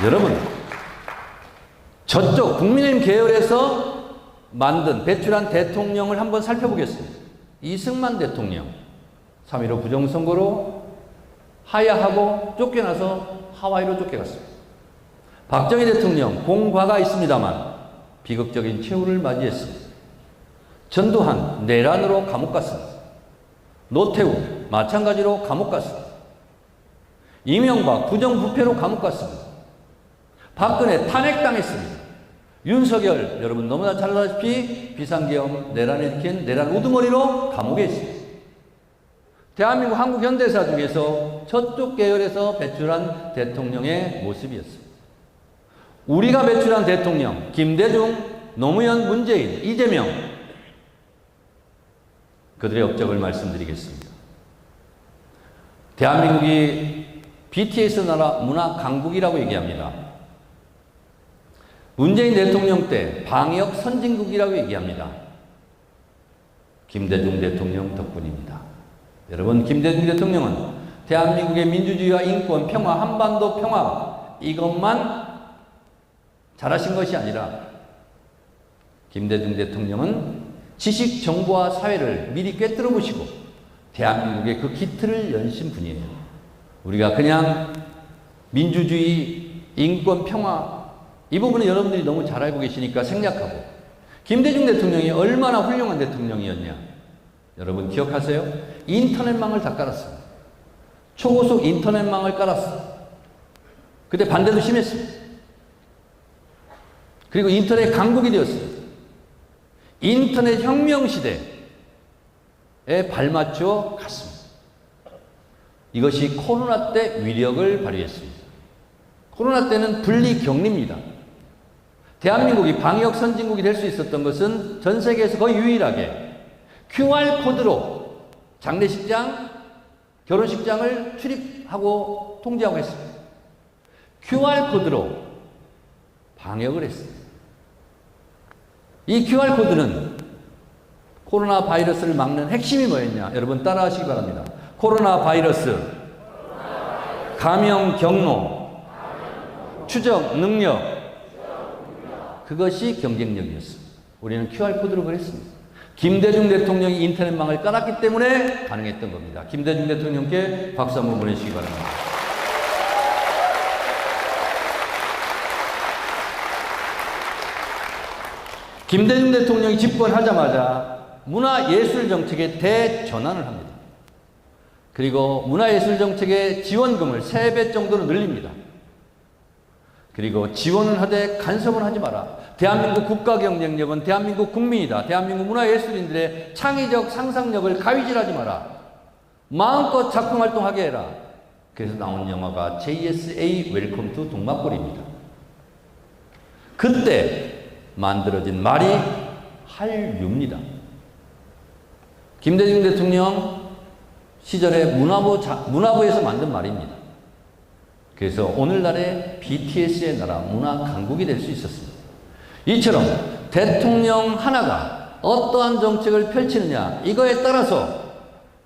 여러분, 저쪽 국민의힘 계열에서 만든, 배출한 대통령을 한번 살펴보겠습니다. 이승만 대통령, 3.15 부정선거로 하야하고 쫓겨나서 하와이로 쫓겨갔습니다. 박정희 대통령 공과가 있습니다만 비극적인 최후를 맞이했습니다. 전두환 내란으로 감옥 갔습니다. 노태우 마찬가지로 감옥 갔습니다. 이명박 부정부패로 감옥 갔습니다. 박근혜 탄핵당했습니다. 윤석열 여러분 너무나 잘 아시다시피 비상계엄 내란을 일으킨 내란 우두머리로 감옥에 있습니다. 대한민국 한국 현대사 중에서 저쪽 계열에서 배출한 대통령의 모습이었습니다. 우리가 배출한 대통령 김대중, 노무현, 문재인, 이재명 그들의 업적을 말씀드리겠습니다. 대한민국이 BTS 나라 문화 강국이라고 얘기합니다. 문재인 대통령 때 방역 선진국이라고 얘기합니다. 김대중 대통령 덕분입니다. 여러분, 김대중 대통령은 대한민국의 민주주의와 인권, 평화, 한반도 평화 이것만 잘하신 것이 아니라 김대중 대통령은 지식, 정보와 사회를 미리 꿰뚫어 보시고 대한민국의 그 기틀을 여신 분이에요. 우리가 그냥 민주주의, 인권, 평화 이 부분은 여러분들이 너무 잘 알고 계시니까 생략하고 김대중 대통령이 얼마나 훌륭한 대통령이었냐 여러분 기억하세요? 인터넷망을 다 깔았습니다. 초고속 인터넷망을 깔았어요. 그때 반대도 심했습니다. 그리고 인터넷 강국이 되었어요. 인터넷 혁명 시대에 발맞춰 갔습니다. 이것이 코로나 때 위력을 발휘했습니다. 코로나 때는 분리 격리입니다. 대한민국이 방역 선진국이 될 수 있었던 것은 전 세계에서 거의 유일하게 QR코드로 장례식장, 결혼식장을 출입하고 통제하고 했습니다. QR코드로 방역을 했습니다. 이 QR코드는 코로나 바이러스를 막는 핵심이 뭐였냐? 여러분 따라 하시기 바랍니다. 코로나 바이러스, 감염 경로, 추적 능력, 그것이 경쟁력이었습니다. 우리는 QR코드로 그랬습니다. 김대중 대통령이 인터넷망을 깔았기 때문에 가능했던 겁니다. 김대중 대통령께 박수 한번 보내주시기 바랍니다. 김대중 대통령이 집권하자마자 문화예술 정책에 대전환을 합니다. 그리고 문화예술 정책의 지원금을 3배 정도로 늘립니다. 그리고 지원을 하되 간섭은 하지 마라. 대한민국 국가 경쟁력은 대한민국 국민이다. 대한민국 문화예술인들의 창의적 상상력을 가위질하지 마라. 마음껏 작품 활동하게 해라. 그래서 나온 영화가 JSA 웰컴 투 동막골입니다. 그때 만들어진 말이 한류입니다. 김대중 대통령 시절에 문화부에서 만든 말입니다. 그래서 오늘날의 BTS의 나라 문화 강국이 될 수 있었습니다. 이처럼 대통령 하나가 어떠한 정책을 펼치느냐 이거에 따라서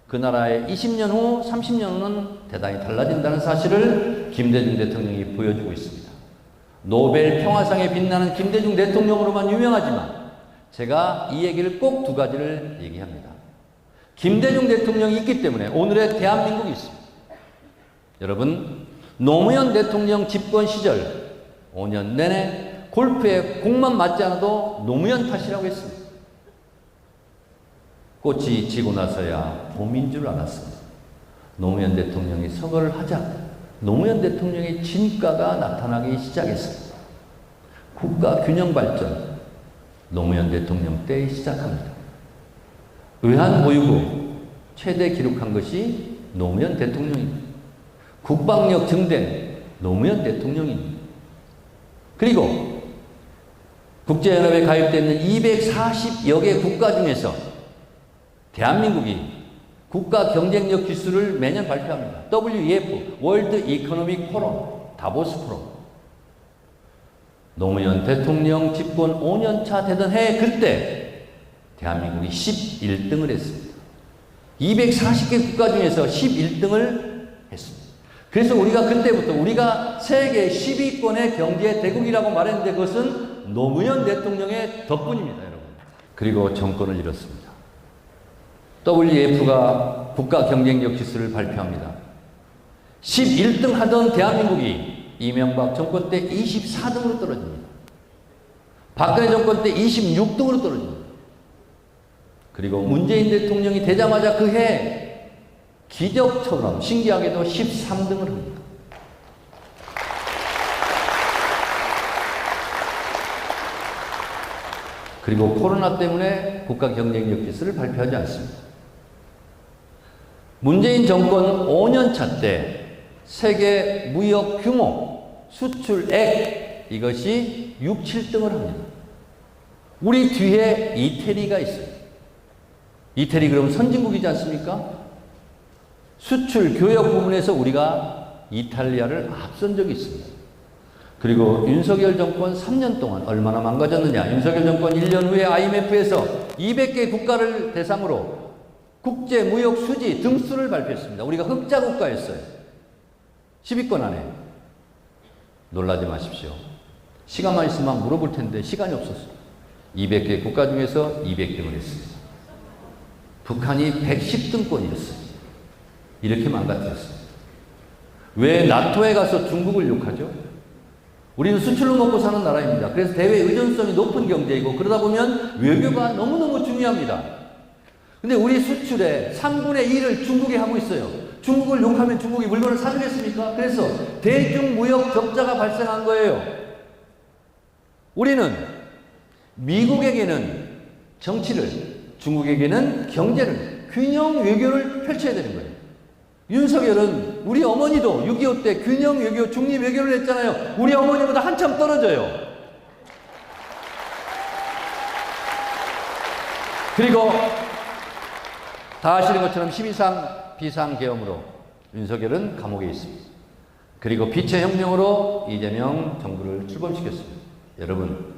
그 나라의 20년 후 30년 후는 대단히 달라진다는 사실을 김대중 대통령이 보여주고 있습니다. 노벨 평화상에 빛나는 김대중 대통령으로만 유명하지만 제가 이 얘기를 꼭 2가지를 얘기합니다. 김대중 대통령이 있기 때문에 오늘의 대한민국이 있습니다. 여러분, 노무현 대통령 집권 시절 5년 내내 골프에 공만 맞지 않아도 노무현 탓이라고 했습니다. 꽃이 지고 나서야 봄인 줄 알았습니다. 노무현 대통령이 선거를 하자 노무현 대통령의 진가가 나타나기 시작했습니다. 국가 균형 발전 노무현 대통령 때 시작합니다. 외환보유고 최대 기록한 것이 노무현 대통령입니다. 국방력 증대 노무현 대통령입니다. 그리고 국제연합에 가입되어 있는 240여 개 국가 중에서 대한민국이 국가 경쟁력 지수를 매년 발표합니다. WEF, 월드 이코노믹 포럼, 다보스 포럼. 노무현 대통령 집권 5년차 되던 해 그때 대한민국이 11등을 했습니다. 240개 국가 중에서 11등을 했습니다. 그래서 우리가 그때부터 우리가 세계 10위권의 경제 대국이라고 말했는데 그것은 노무현 대통령의 덕분입니다, 여러분. 그리고 정권을 잃었습니다. WEF가 국가 경쟁력 지수를 발표합니다. 11등 하던 대한민국이 이명박 정권 때 24등으로 떨어집니다. 박근혜 정권 때 26등으로 떨어집니다. 그리고 문재인 대통령이 되자마자 그 해 기적처럼 신기하게도 13등을 합니다. 그리고 코로나 때문에 국가 경쟁력 지수를 발표하지 않습니다. 문재인 정권 5년차 때 세계 무역 규모, 수출액 이것이 6, 7등을 합니다. 우리 뒤에 이태리가 있어요. 이태리 그러면 선진국이지 않습니까? 수출, 교역 부분에서 우리가 이탈리아를 앞선 적이 있습니다. 그리고 윤석열 정권 3년 동안 얼마나 망가졌느냐. 윤석열 정권 1년 후에 IMF에서 200개 국가를 대상으로 국제 무역 수지 등수를 발표했습니다. 우리가 흑자 국가였어요. 10위권 안에. 놀라지 마십시오. 시간만 있으면 물어볼 텐데 시간이 없었어요. 200개 국가 중에서 200등을 했습니다. 북한이 110등권이었어요. 이렇게 망가뜨렸습니다. 왜 나토에 가서 중국을 욕하죠? 우리는 수출로 먹고 사는 나라입니다. 그래서 대외 의존성이 높은 경제이고 그러다 보면 외교가 너무너무 중요합니다. 근데 우리 수출의 3분의 1을 중국에 하고 있어요. 중국을 욕하면 중국이 물건을 사주겠습니까? 그래서 대중 무역 적자가 발생한 거예요. 우리는 미국에게는 정치를, 중국에게는 경제를, 균형 외교를 펼쳐야 되는 거예요. 윤석열은 우리 어머니도 6.25 때 균형 외교, 중립 외교를 했잖아요. 우리 어머니보다 한참 떨어져요. 그리고 다 아시는 것처럼 12상 비상계엄으로 윤석열은 감옥에 있습니다. 그리고 빛의 혁명으로 이재명 정부를 출범시켰습니다. 여러분,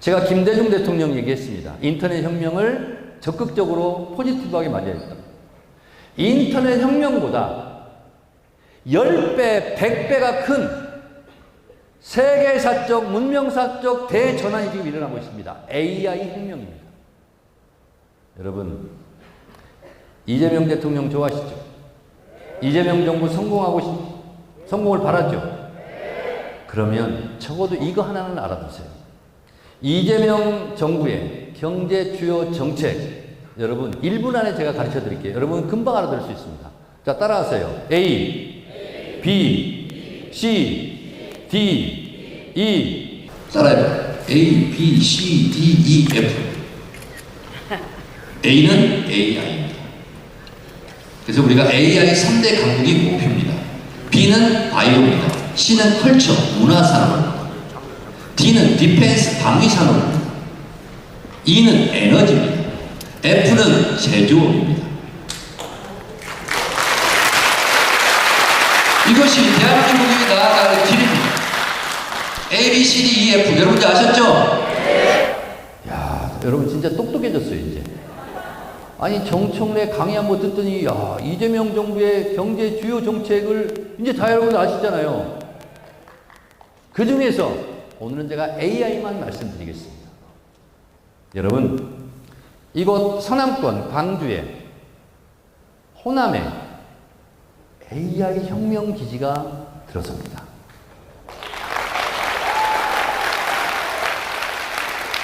제가 김대중 대통령 얘기했습니다. 인터넷 혁명을 적극적으로 포지티브하게 맞이해야 했다. 인터넷 혁명보다 10배, 100배가 큰 세계사적, 문명사적 대전환이 지금 일어나고 있습니다. AI 혁명입니다. 여러분, 이재명 대통령 좋아하시죠? 이재명 정부 성공을 바라죠? 그러면 적어도 이거 하나는 알아두세요. 이재명 정부의 경제 주요 정책, 여러분 1분 안에 제가 가르쳐 드릴게요. 여러분 금방 알아들을 수 있습니다. 자, 따라하세요. A, B, C, D, E. 따라해봐. A, B, C, D, E, F. A는 AI입니다. 그래서 우리가 AI 3대 강국이 목표입니다. B는 바이오입니다. C는 컬처, 문화산업. D는 디펜스, 방위산업. E는 에너지입니다. F는 제조업입니다. 이것이 대한민국이 나아갈 길입니다. A, B, C, D, E, F. 여러분 이제 아셨죠? 야, 여러분 진짜 똑똑해졌어요, 이제. 아니, 정청래 강의 한번 듣더니, 야, 이재명 정부의 경제 주요 정책을 이제 다 여러분 아시잖아요. 그 중에서 오늘은 제가 AI만 말씀드리겠습니다. 여러분, 이곳 서남권 광주에 호남에 AI 혁명 기지가 들어섭니다.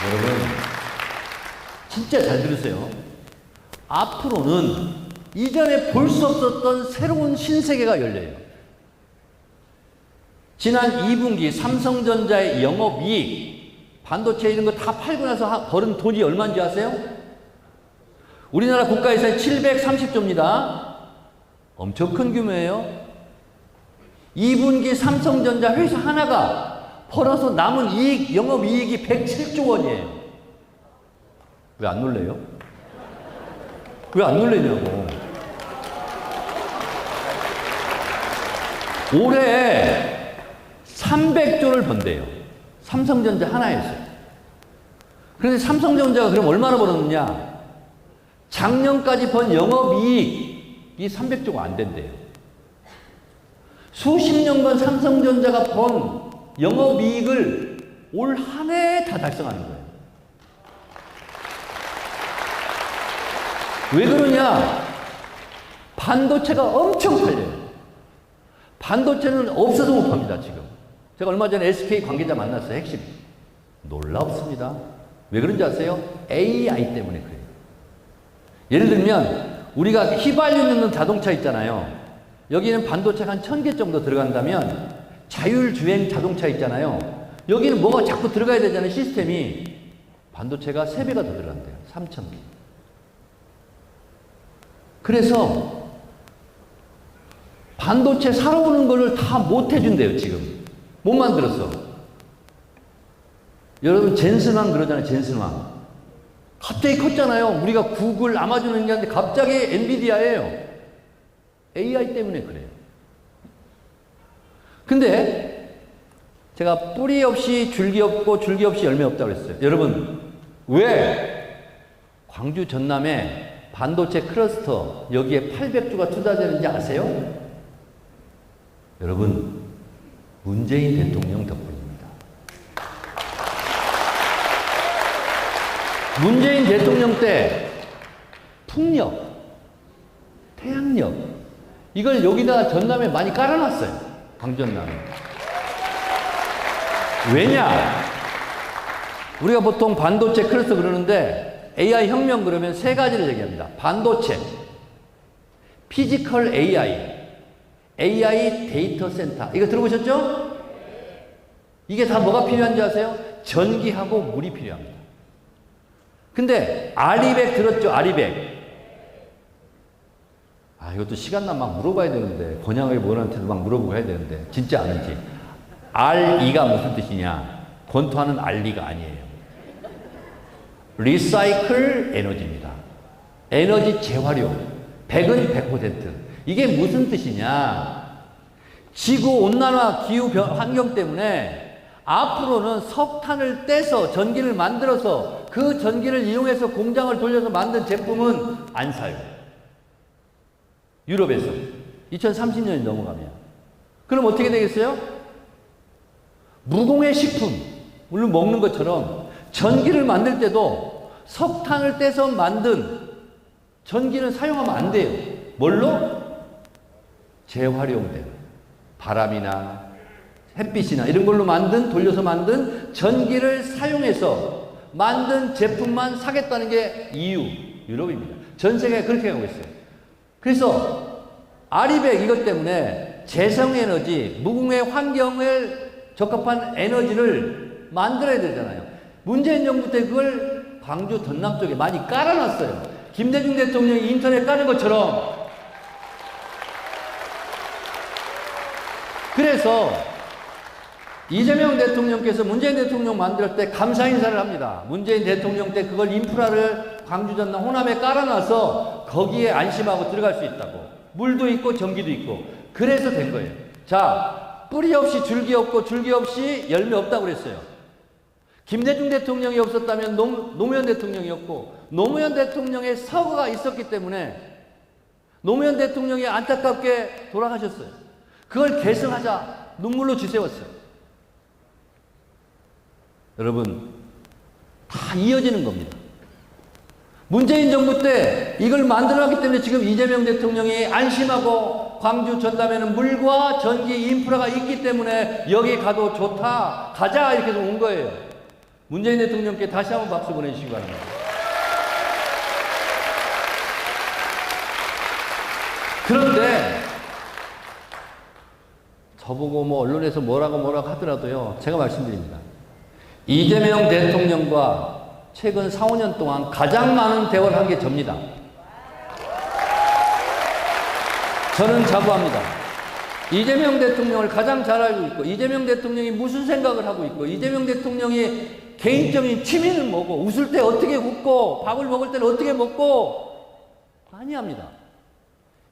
여러분, 진짜 잘 들으세요. 앞으로는 이전에 볼 수 없었던 새로운 신세계가 열려요. 지난 2분기 삼성전자의 영업이익, 반도체 이런 거 다 팔고 나서 벌은 돈이 얼마인지 아세요? 우리나라 국가예산이 730조입니다. 엄청 큰 규모예요. 2분기 삼성전자 회사 하나가 벌어서 남은 이익, 영업이익이 107조 원이에요. 왜 안 놀래요? 왜 안 놀래냐고. 올해 300조를 번대요. 삼성전자 하나에서. 그런데 삼성전자가 그럼 얼마나 벌었느냐? 작년까지 번 영업이익이 300조가 안 된대요. 수십 년간 삼성전자가 번 영업이익을 올 한 해에 다 달성하는 거예요. 왜 그러냐? 반도체가 엄청 팔려요. 반도체는 없어서 못 팝니다, 지금. 제가 얼마 전에 SK 관계자 만났어요, 핵심. 놀랍습니다. 왜 그런지 아세요? AI 때문에 그래요. 예를 들면, 우리가 휘발유 넣는 자동차 있잖아요. 여기는 반도체가 한 1000개 정도 들어간다면, 자율주행 자동차 있잖아요. 여기는 뭐가 자꾸 들어가야 되잖아요, 시스템이. 반도체가 3배가 더 들어간대요. 3,000개. 그래서 반도체 사러 오는 거를 다 못 해준대요, 지금. 못 만들었어. 여러분, 젠슨왕 그러잖아요, 젠슨왕. 갑자기 컸잖아요. 우리가 구글, 아마존 얘기하는데 갑자기 엔비디아예요. AI 때문에 그래요. 근데 제가 뿌리 없이 줄기 없고 줄기 없이 열매 없다고 그랬어요. 여러분, 왜 광주 전남에 반도체 클러스터 여기에 800조가 투자되는지 아세요? 여러분, 문재인 대통령 덕분입니다. 문재인 대통령 때 풍력, 태양력 이걸 여기다 전남에 많이 깔아놨어요. 광전남에. 왜냐? 우리가 보통 반도체 클러스터 그러는데 AI 혁명 그러면 3가지를 얘기합니다. 반도체, 피지컬 AI, AI 데이터 센터. 이거 들어보셨죠? 이게 다 뭐가 필요한지 아세요? 전기하고 물이 필요합니다. 근데 아리백 들었죠? 아리백. 이것도 시간 나면 막 물어봐야 되는데, 권양의 모한테도 막 물어보고 해야 되는데, 진짜 아는지. RE가 무슨 뜻이냐? 권투하는 RE가 아니에요. 리사이클 에너지입니다. 에너지 재활용. 100은 100%. 이게 무슨 뜻이냐? 지구 온난화 기후 환경 때문에 앞으로는 석탄을 떼서 전기를 만들어서 그 전기를 이용해서 공장을 돌려서 만든 제품은 안 사요. 유럽에서 2030년이 넘어가면. 그럼 어떻게 되겠어요? 무공해 식품, 물론 먹는 것처럼 전기를 만들 때도 석탄을 떼서 만든 전기는 사용하면 안 돼요. 뭘로? 재활용된 바람이나 햇빛이나 이런 걸로 돌려서 만든 전기를 사용해서 만든 제품만 사겠다는 게 EU, 유럽입니다. 전 세계가 그렇게 하고 있어요. 그래서 아리백 이것 때문에 재생에너지, 무공해 환경에 적합한 에너지를 만들어야 되잖아요. 문재인 정부 때 그걸 광주 전남 쪽에 많이 깔아놨어요. 김대중 대통령이 인터넷 까는 것처럼. 그래서 이재명 대통령께서 문재인 대통령 만들 때 감사 인사를 합니다. 문재인 대통령 때 그걸 인프라를 광주 전남 호남에 깔아놔서 거기에 안심하고 들어갈 수 있다고. 물도 있고 전기도 있고. 그래서 된 거예요. 자, 뿌리 없이 줄기 없고 줄기 없이 열매 없다고 그랬어요. 김대중 대통령이 없었다면 노무현 대통령이었고, 노무현 대통령의 서거가 있었기 때문에 노무현 대통령이 안타깝게 돌아가셨어요. 그걸 계승하자 눈물로 지새웠어요. 여러분, 다 이어지는 겁니다. 문재인 정부 때 이걸 만들어놨기 때문에 지금 이재명 대통령이 안심하고 광주 전남에는 물과 전기 인프라가 있기 때문에 여기 가도 좋다, 가자 이렇게 해서 온 거예요. 문재인 대통령께 다시 한번 박수 보내주시기 바랍니다. 그런데 저보고 뭐 언론에서 뭐라고 하더라도요, 제가 말씀드립니다. 이재명 대통령과 최근 4, 5년 동안 가장 많은 대화를 한 게 접니다. 저는 자부합니다. 이재명 대통령을 가장 잘 알고 있고, 이재명 대통령이 무슨 생각을 하고 있고, 이재명 대통령이 개인적인 취미는 뭐고, 웃을 때 어떻게 웃고, 밥을 먹을 때는 어떻게 먹고, 많이 합니다.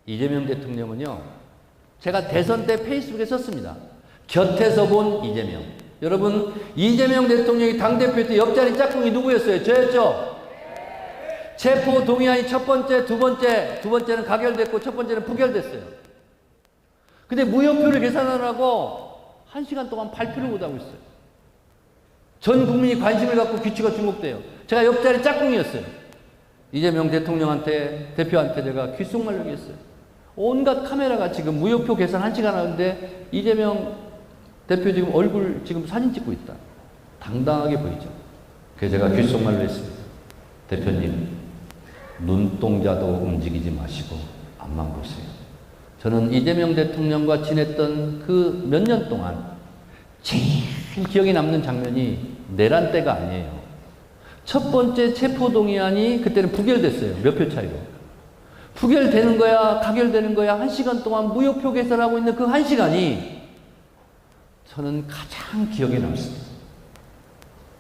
이재명 대통령은요, 제가 대선 때 페이스북에 썼습니다. 곁에서 본 이재명. 여러분, 이재명 대통령이 당대표 때 옆자리 짝꿍이 누구였어요? 저였죠? 체포 동의안이 첫 번째, 두 번째는 가결됐고 첫 번째는 부결됐어요. 근데 무효표를 계산하라고 1시간 동안 발표를 못하고 있어요. 전 국민이 관심을 갖고 귀추가 주목돼요. 제가 옆자리 짝꿍이었어요. 이재명 대표한테 제가 귓속말로 얘기했어요. 온갖 카메라가 지금 무효표 계산 1시간 하는데 이재명 대표 지금 얼굴 지금 사진 찍고 있다. 당당하게 보이죠. 그래서 제가 귓속말로 했습니다. 대표님, 눈동자도 움직이지 마시고 앞만 보세요. 저는 이재명 대통령과 지냈던 그 몇 년 동안 제일 기억에 남는 장면이 내란 때가 아니에요. 첫 번째 체포동의안이 그때는 부결됐어요. 몇 표 차이로. 부결되는 거야, 가결되는 거야, 1시간 동안 무효표 개설하고 있는 그 1시간이 저는 가장 기억에 남습니다.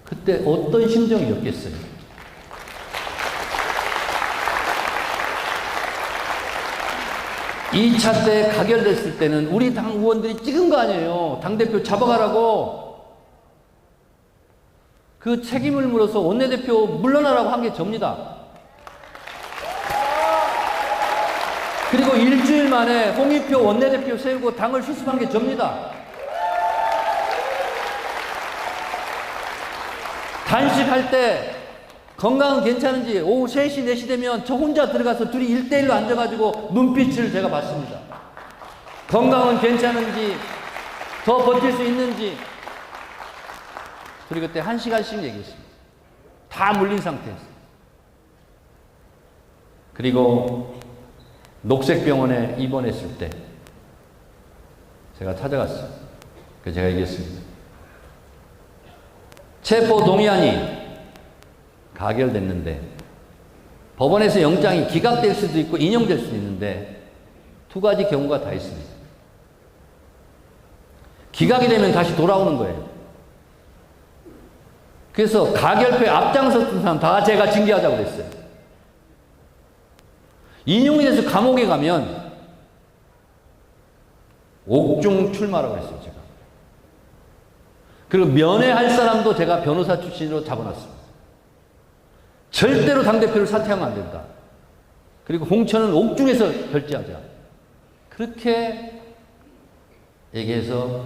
그때 어떤 심정이었겠어요? 이 차 때 가결됐을 때는 우리 당 의원들이 찍은 거 아니에요. 당대표 잡아가라고. 그 책임을 물어서 원내대표 물러나라고 한 게 접니다. 그리고 일주일 만에 홍익표 원내대표 세우고 당을 수습한 게 접니다. 단식할 때 건강은 괜찮은지 오후 3시, 4시 되면 저 혼자 들어가서 둘이 1대1로 앉아가지고 눈빛을 제가 봤습니다. 건강은 괜찮은지, 더 버틸 수 있는지. 둘이 그때 1시간씩 얘기했습니다. 다 물린 상태였어요. 그리고 녹색병원에 입원했을 때 제가 찾아갔어요. 그래서 제가 얘기했습니다. 체포 동의안이 가결됐는데 법원에서 영장이 기각될 수도 있고 인용될 수도 있는데 두 가지 경우가 다 있습니다. 기각이 되면 다시 돌아오는 거예요. 그래서 가결표에 앞장섰던 사람 다 제가 징계하자고 그랬어요. 인용이 돼서 감옥에 가면 옥중 출마라고 했어요, 제가. 그리고 면회할 사람도 제가 변호사 출신으로 잡아놨습니다. 절대로 당대표를 사퇴하면 안 된다. 그리고 공천은 옥중에서 결재하자. 그렇게 얘기해서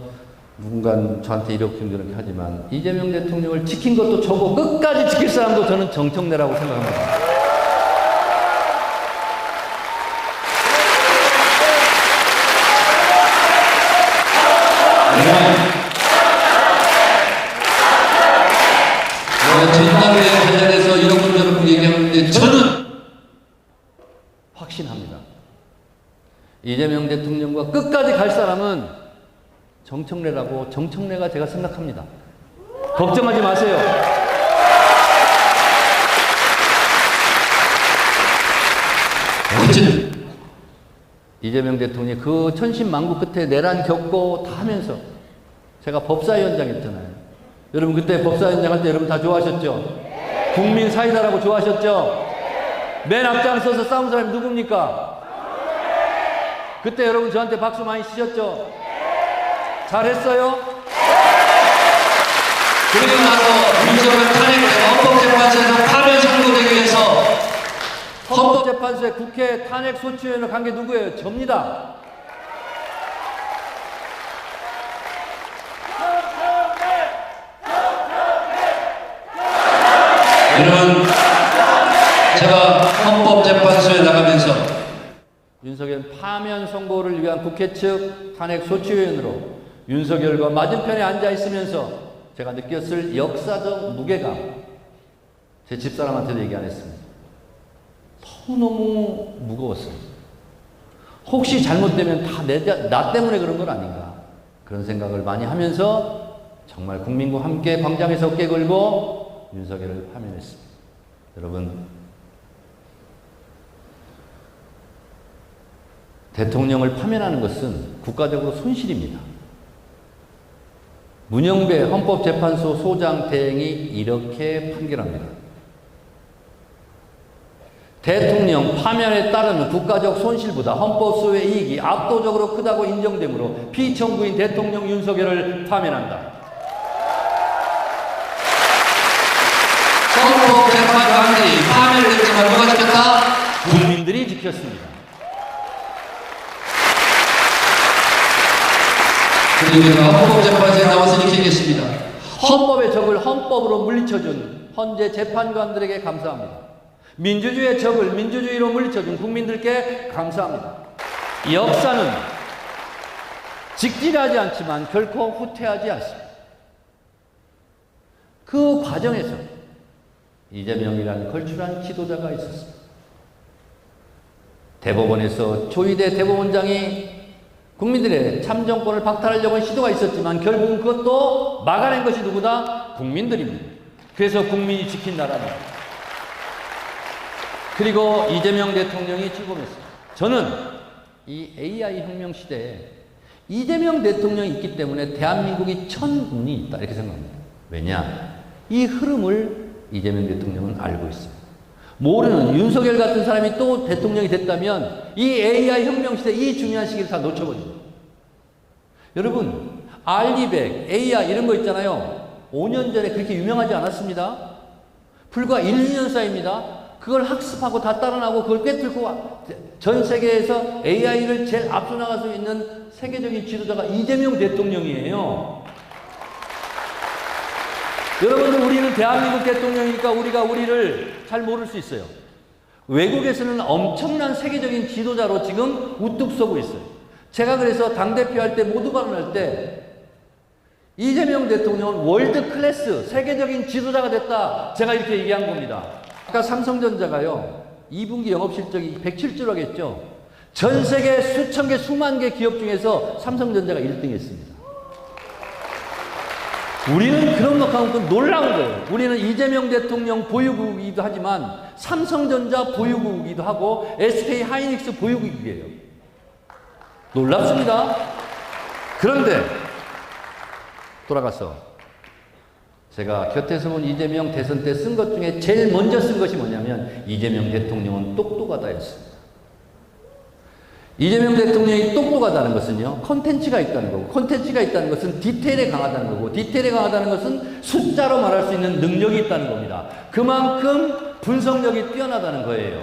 누군가 저한테 이렇게 하지만 이재명 대통령을 지킨 것도 저고 끝까지 지킬 사람도 저는 정청래라고 생각합니다. 전당에 관련해서 이런 저런 얘기하는데 저는 확신합니다. 이재명 대통령과 끝까지 갈 사람은 정청래라고 정청래가 제가 생각합니다. 걱정하지 마세요. 어쨌든 이재명 대통령이 그 천신만고 끝에 내란 겪고 다 하면서 제가 법사위원장 했잖아요. 여러분 그때 법사위원장 할 때 여러분 다 좋아하셨죠? 국민 사이다라고 좋아하셨죠? 맨 앞장서서 싸운 사람이 누굽니까? 그때 여러분 저한테 박수 많이 치셨죠? 잘했어요? 그리고 나서 윤석열 탄핵 헌법재판소에서 파면 선고되기 위해서 헌법재판소에 국회 탄핵 소추위원을 간 게 누구예요? 접니다. 여러분 제가 헌법재판소에 나가면서 윤석열 파면 선고를 위한 국회 측 탄핵 소추위원으로 윤석열과 맞은편에 앉아 있으면서 제가 느꼈을 역사적 무게감, 제 집사람한테도 얘기 안 했습니다. 너무너무 무거웠어요. 혹시 잘못되면 다 나 때문에 그런 건 아닌가, 그런 생각을 많이 하면서 정말 국민과 함께 광장에서 어깨 걸고 윤석열을 파면했습니다. 여러분, 대통령을 파면하는 것은 국가적으로 손실입니다. 문영배 헌법재판소 소장 대행이 이렇게 판결합니다. 대통령 파면에 따르는 국가적 손실보다 헌법소의 이익이 압도적으로 크다고 인정되므로 피청구인 대통령 윤석열을 파면한다. 헌법재판관들이 파면을 했지만 누가 지켰다? 국민들이 지켰습니다. 그리고 제가 헌법재판소에 나와서 이렇게 얘기했습니다. 헌법의 적을 헌법으로 물리쳐준 헌재 재판관들에게 감사합니다. 민주주의의 적을 민주주의로 물리쳐준 국민들께 감사합니다. 역사는 직진하지 않지만 결코 후퇴하지 않습니다. 그 과정에서 이재명이라는 걸출한 지도자가 있었습니다. 대법원에서 조희대 대법원장이 국민들의 참정권을 박탈하려고 한 시도가 있었지만 결국은 그것도 막아낸 것이 누구다? 국민들입니다. 그래서 국민이 지킨 나라입니다. 그리고 이재명 대통령이 출범했습니다. 저는 이 AI 혁명 시대에 이재명 대통령이 있기 때문에 대한민국이 천운이 있다 이렇게 생각합니다. 왜냐? 이 흐름을 이재명 대통령은 알고 있습니다. 모르는 윤석열 같은 사람이 또 대통령이 됐다면 이 AI 혁명 시대 이 중요한 시기를 다 놓쳐버립니다. 여러분 알리백, AI 이런 거 있잖아요. 5년 전에 그렇게 유명하지 않았습니다. 불과 1, 2년 사이입니다. 그걸 학습하고 다 따라나고 그걸 꿰뚫고 전 세계에서 AI를 제일 앞서 나갈 수 있는 세계적인 지도자가 이재명 대통령이에요. 여러분들 우리는 대한민국 대통령이니까 우리가 우리를 잘 모를 수 있어요. 외국에서는 엄청난 세계적인 지도자로 지금 우뚝 서고 있어요. 제가 그래서 당대표 할 때 모두 발언할 때 이재명 대통령은 월드 클래스 세계적인 지도자가 됐다. 제가 이렇게 얘기한 겁니다. 아까 삼성전자가요 2분기 영업실적이 107조라고 했죠. 전 세계 수천 개 수만 개 기업 중에서 삼성전자가 1등 했습니다. 우리는 그런 것만큼 놀라운 거예요. 우리는 이재명 대통령 보유국이기도 하지만 삼성전자 보유국이기도 하고 SK 하이닉스 보유국이에요. 놀랍습니다. 그런데 돌아가서 제가 곁에서 본 이재명 대선 때 쓴 것 중에 제일 먼저 쓴 것이 뭐냐면 이재명 대통령은 똑똑하다 였습니다. 이재명 대통령이 똑똑하다는 것은요 콘텐츠가 있다는 거고 콘텐츠가 있다는 것은 디테일에 강하다는 거고 디테일에 강하다는 것은 숫자로 말할 수 있는 능력이 있다는 겁니다. 그만큼 분석력이 뛰어나다는 거예요.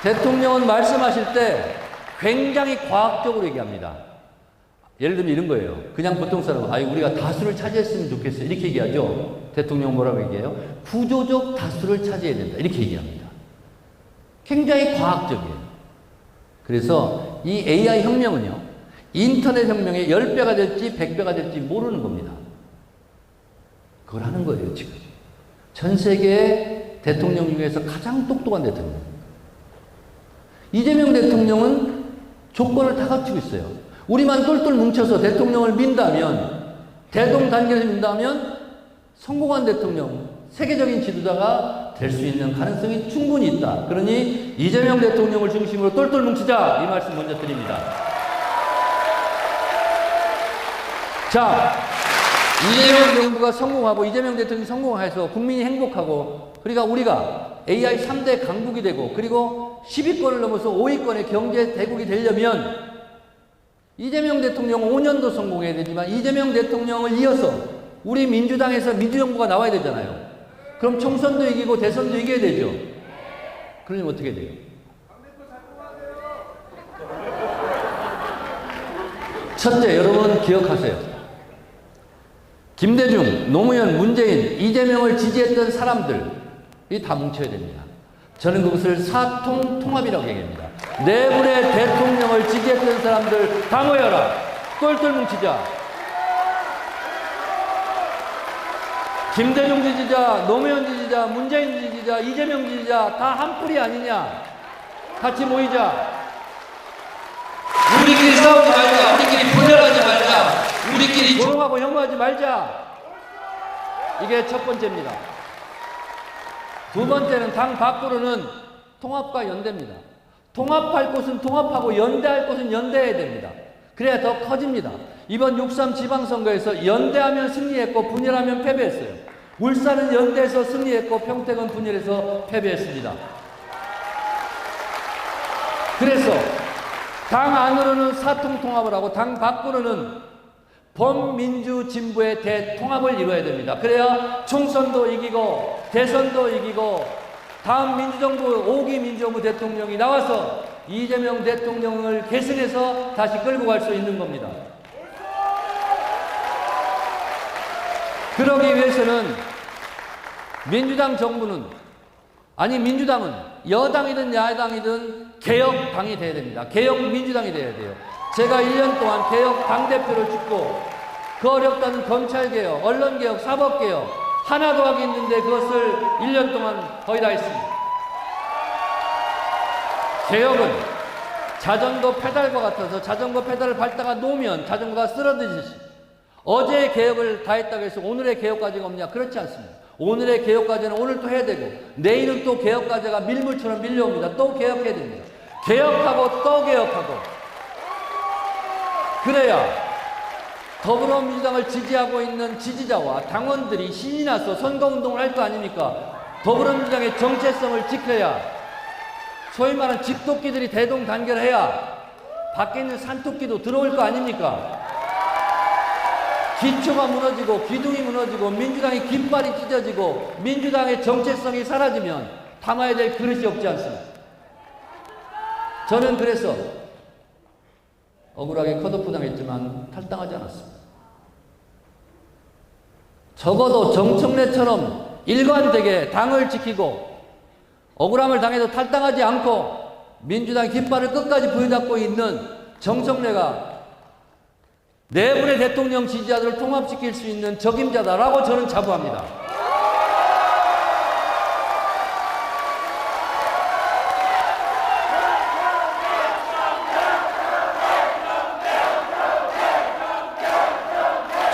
대통령은 말씀하실 때 굉장히 과학적으로 얘기합니다. 예를 들면 이런 거예요. 그냥 보통 사람은 우리가 다수를 차지했으면 좋겠어요. 이렇게 얘기하죠. 대통령 뭐라고 얘기해요? 구조적 다수를 차지해야 된다. 이렇게 얘기합니다. 굉장히 과학적이에요. 그래서 이 AI 혁명은요. 인터넷 혁명의 10배가 될지 100배가 될지 모르는 겁니다. 그걸 하는 거예요. 지금. 전 세계 대통령 중에서 가장 똑똑한 대통령. 이재명 대통령은 조건을 다 갖추고 있어요. 우리만 똘똘 뭉쳐서 대통령을 민다면, 대동단계에서 민다면 성공한 대통령, 세계적인 지도자가 될 수 있는 가능성이 충분히 있다. 그러니 이재명 대통령을 중심으로 똘똘 뭉치자 이 말씀 먼저 드립니다. 자, 이재명 정부가 성공하고 이재명 대통령이 성공해서 국민이 행복하고 그러니까 우리가 AI 3대 강국이 되고 그리고 10위권을 넘어서 5위권의 경제 대국이 되려면 이재명 대통령 5년도 성공해야 되지만 이재명 대통령을 이어서 우리 민주당에서 민주정부가 나와야 되잖아요. 그럼 총선도 이기고 대선도 이겨야 되죠. 그러면 어떻게 돼요? 첫째, 여러분 기억하세요. 김대중, 노무현, 문재인, 이재명을 지지했던 사람들이 다 뭉쳐야 됩니다. 저는 그것을 사통통합이라고 얘기합니다. 내분의 대통령을 지지했던 사람들 다 모여라. 똘똘 뭉치자. 김대중 지지자, 노무현 지지자, 문재인 지지자, 이재명 지지자 다 한 뿌리 아니냐. 같이 모이자. 우리끼리 싸우지 말자. 우리끼리 분열하지 말자. 우리끼리 조롱하고 혐오하지 말자. 이게 첫 번째입니다. 두 번째는 당 밖으로는 통합과 연대입니다. 통합할 곳은 통합하고 연대할 곳은 연대해야 됩니다. 그래야 더 커집니다. 이번 6.3 지방선거에서 연대하면 승리했고 분열하면 패배했어요. 울산은 연대해서 승리했고 평택은 분열해서 패배했습니다. 그래서 당 안으로는 사통통합을 하고 당 밖으로는 범민주 진보의 대통합을 이루어야 됩니다. 그래야 총선도 이기고 대선도 이기고 다음 민주정부 5기 민주정부 대통령이 나와서 이재명 대통령을 계승해서 다시 끌고 갈 수 있는 겁니다. 그러기 위해서는 민주당 정부는 민주당은 여당이든 야당이든 개혁당이 돼야 됩니다. 개혁민주당이 돼야 돼요. 제가 1년 동안 개혁 당대표를 찍고 그 어렵다는 검찰개혁, 언론개혁, 사법개혁 하나도 하기 있는데 그것을 1년 동안 거의 다 했습니다. 개혁은 자전거 페달과 같아서 자전거 페달을 밟다가 놓으면 자전거가 쓰러지듯이 어제의 개혁을 다 했다고 해서 오늘의 개혁과제가 없냐? 그렇지 않습니다. 오늘의 개혁과제는 오늘 또 해야 되고 내일은 또 개혁과제가 밀물처럼 밀려옵니다. 또 개혁해야 됩니다. 개혁하고 또 개혁하고 그래야 더불어민주당을 지지하고 있는 지지자와 당원들이 신이 나서 선거운동을 할 거 아닙니까? 더불어민주당의 정체성을 지켜야 소위 말하는 집토끼들이 대동단결해야 밖에 있는 산토끼도 들어올 거 아닙니까? 기초가 무너지고 기둥이 무너지고 민주당의 깃발이 찢어지고 민주당의 정체성이 사라지면 담아야 될 그릇이 없지 않습니까? 저는 그래서 억울하게 컷오프 당했지만 탈당하지 않았습니다. 적어도 정청래처럼 일관되게 당을 지키고 억울함을 당해도 탈당하지 않고 민주당 깃발을 끝까지 부여잡고 있는 정청래가 내분의 대통령 지지자들을 통합시킬 수 있는 적임자다라고 저는 자부합니다.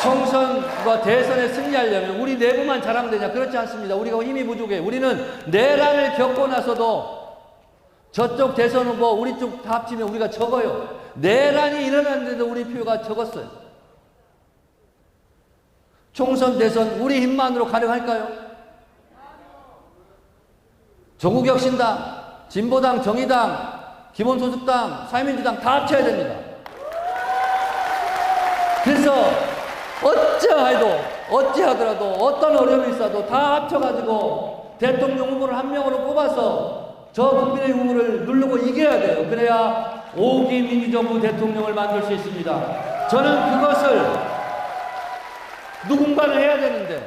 총선과 대선에 승리하려면 우리 내부만 잘하면 되냐? 그렇지 않습니다. 우리가 힘이 부족해. 우리는 내란을 겪고 나서도 저쪽 대선 후보 우리 쪽 다 합치면 우리가 적어요. 내란이 일어났는데도 우리 표가 적었어요. 총선 대선 우리 힘만으로 가능할까요? 조국혁신당, 진보당, 정의당, 기본소득당, 사회민주당 다 합쳐야 됩니다. 그래서 어찌하더라도 어떤 어려움이 있어도 다 합쳐가지고 대통령 후보를 한 명으로 뽑아서 저 국민의 후보를 누르고 이겨야 돼요. 그래야 5기 민주정부 대통령을 만들 수 있습니다. 저는 그것을 누군가는 해야 되는데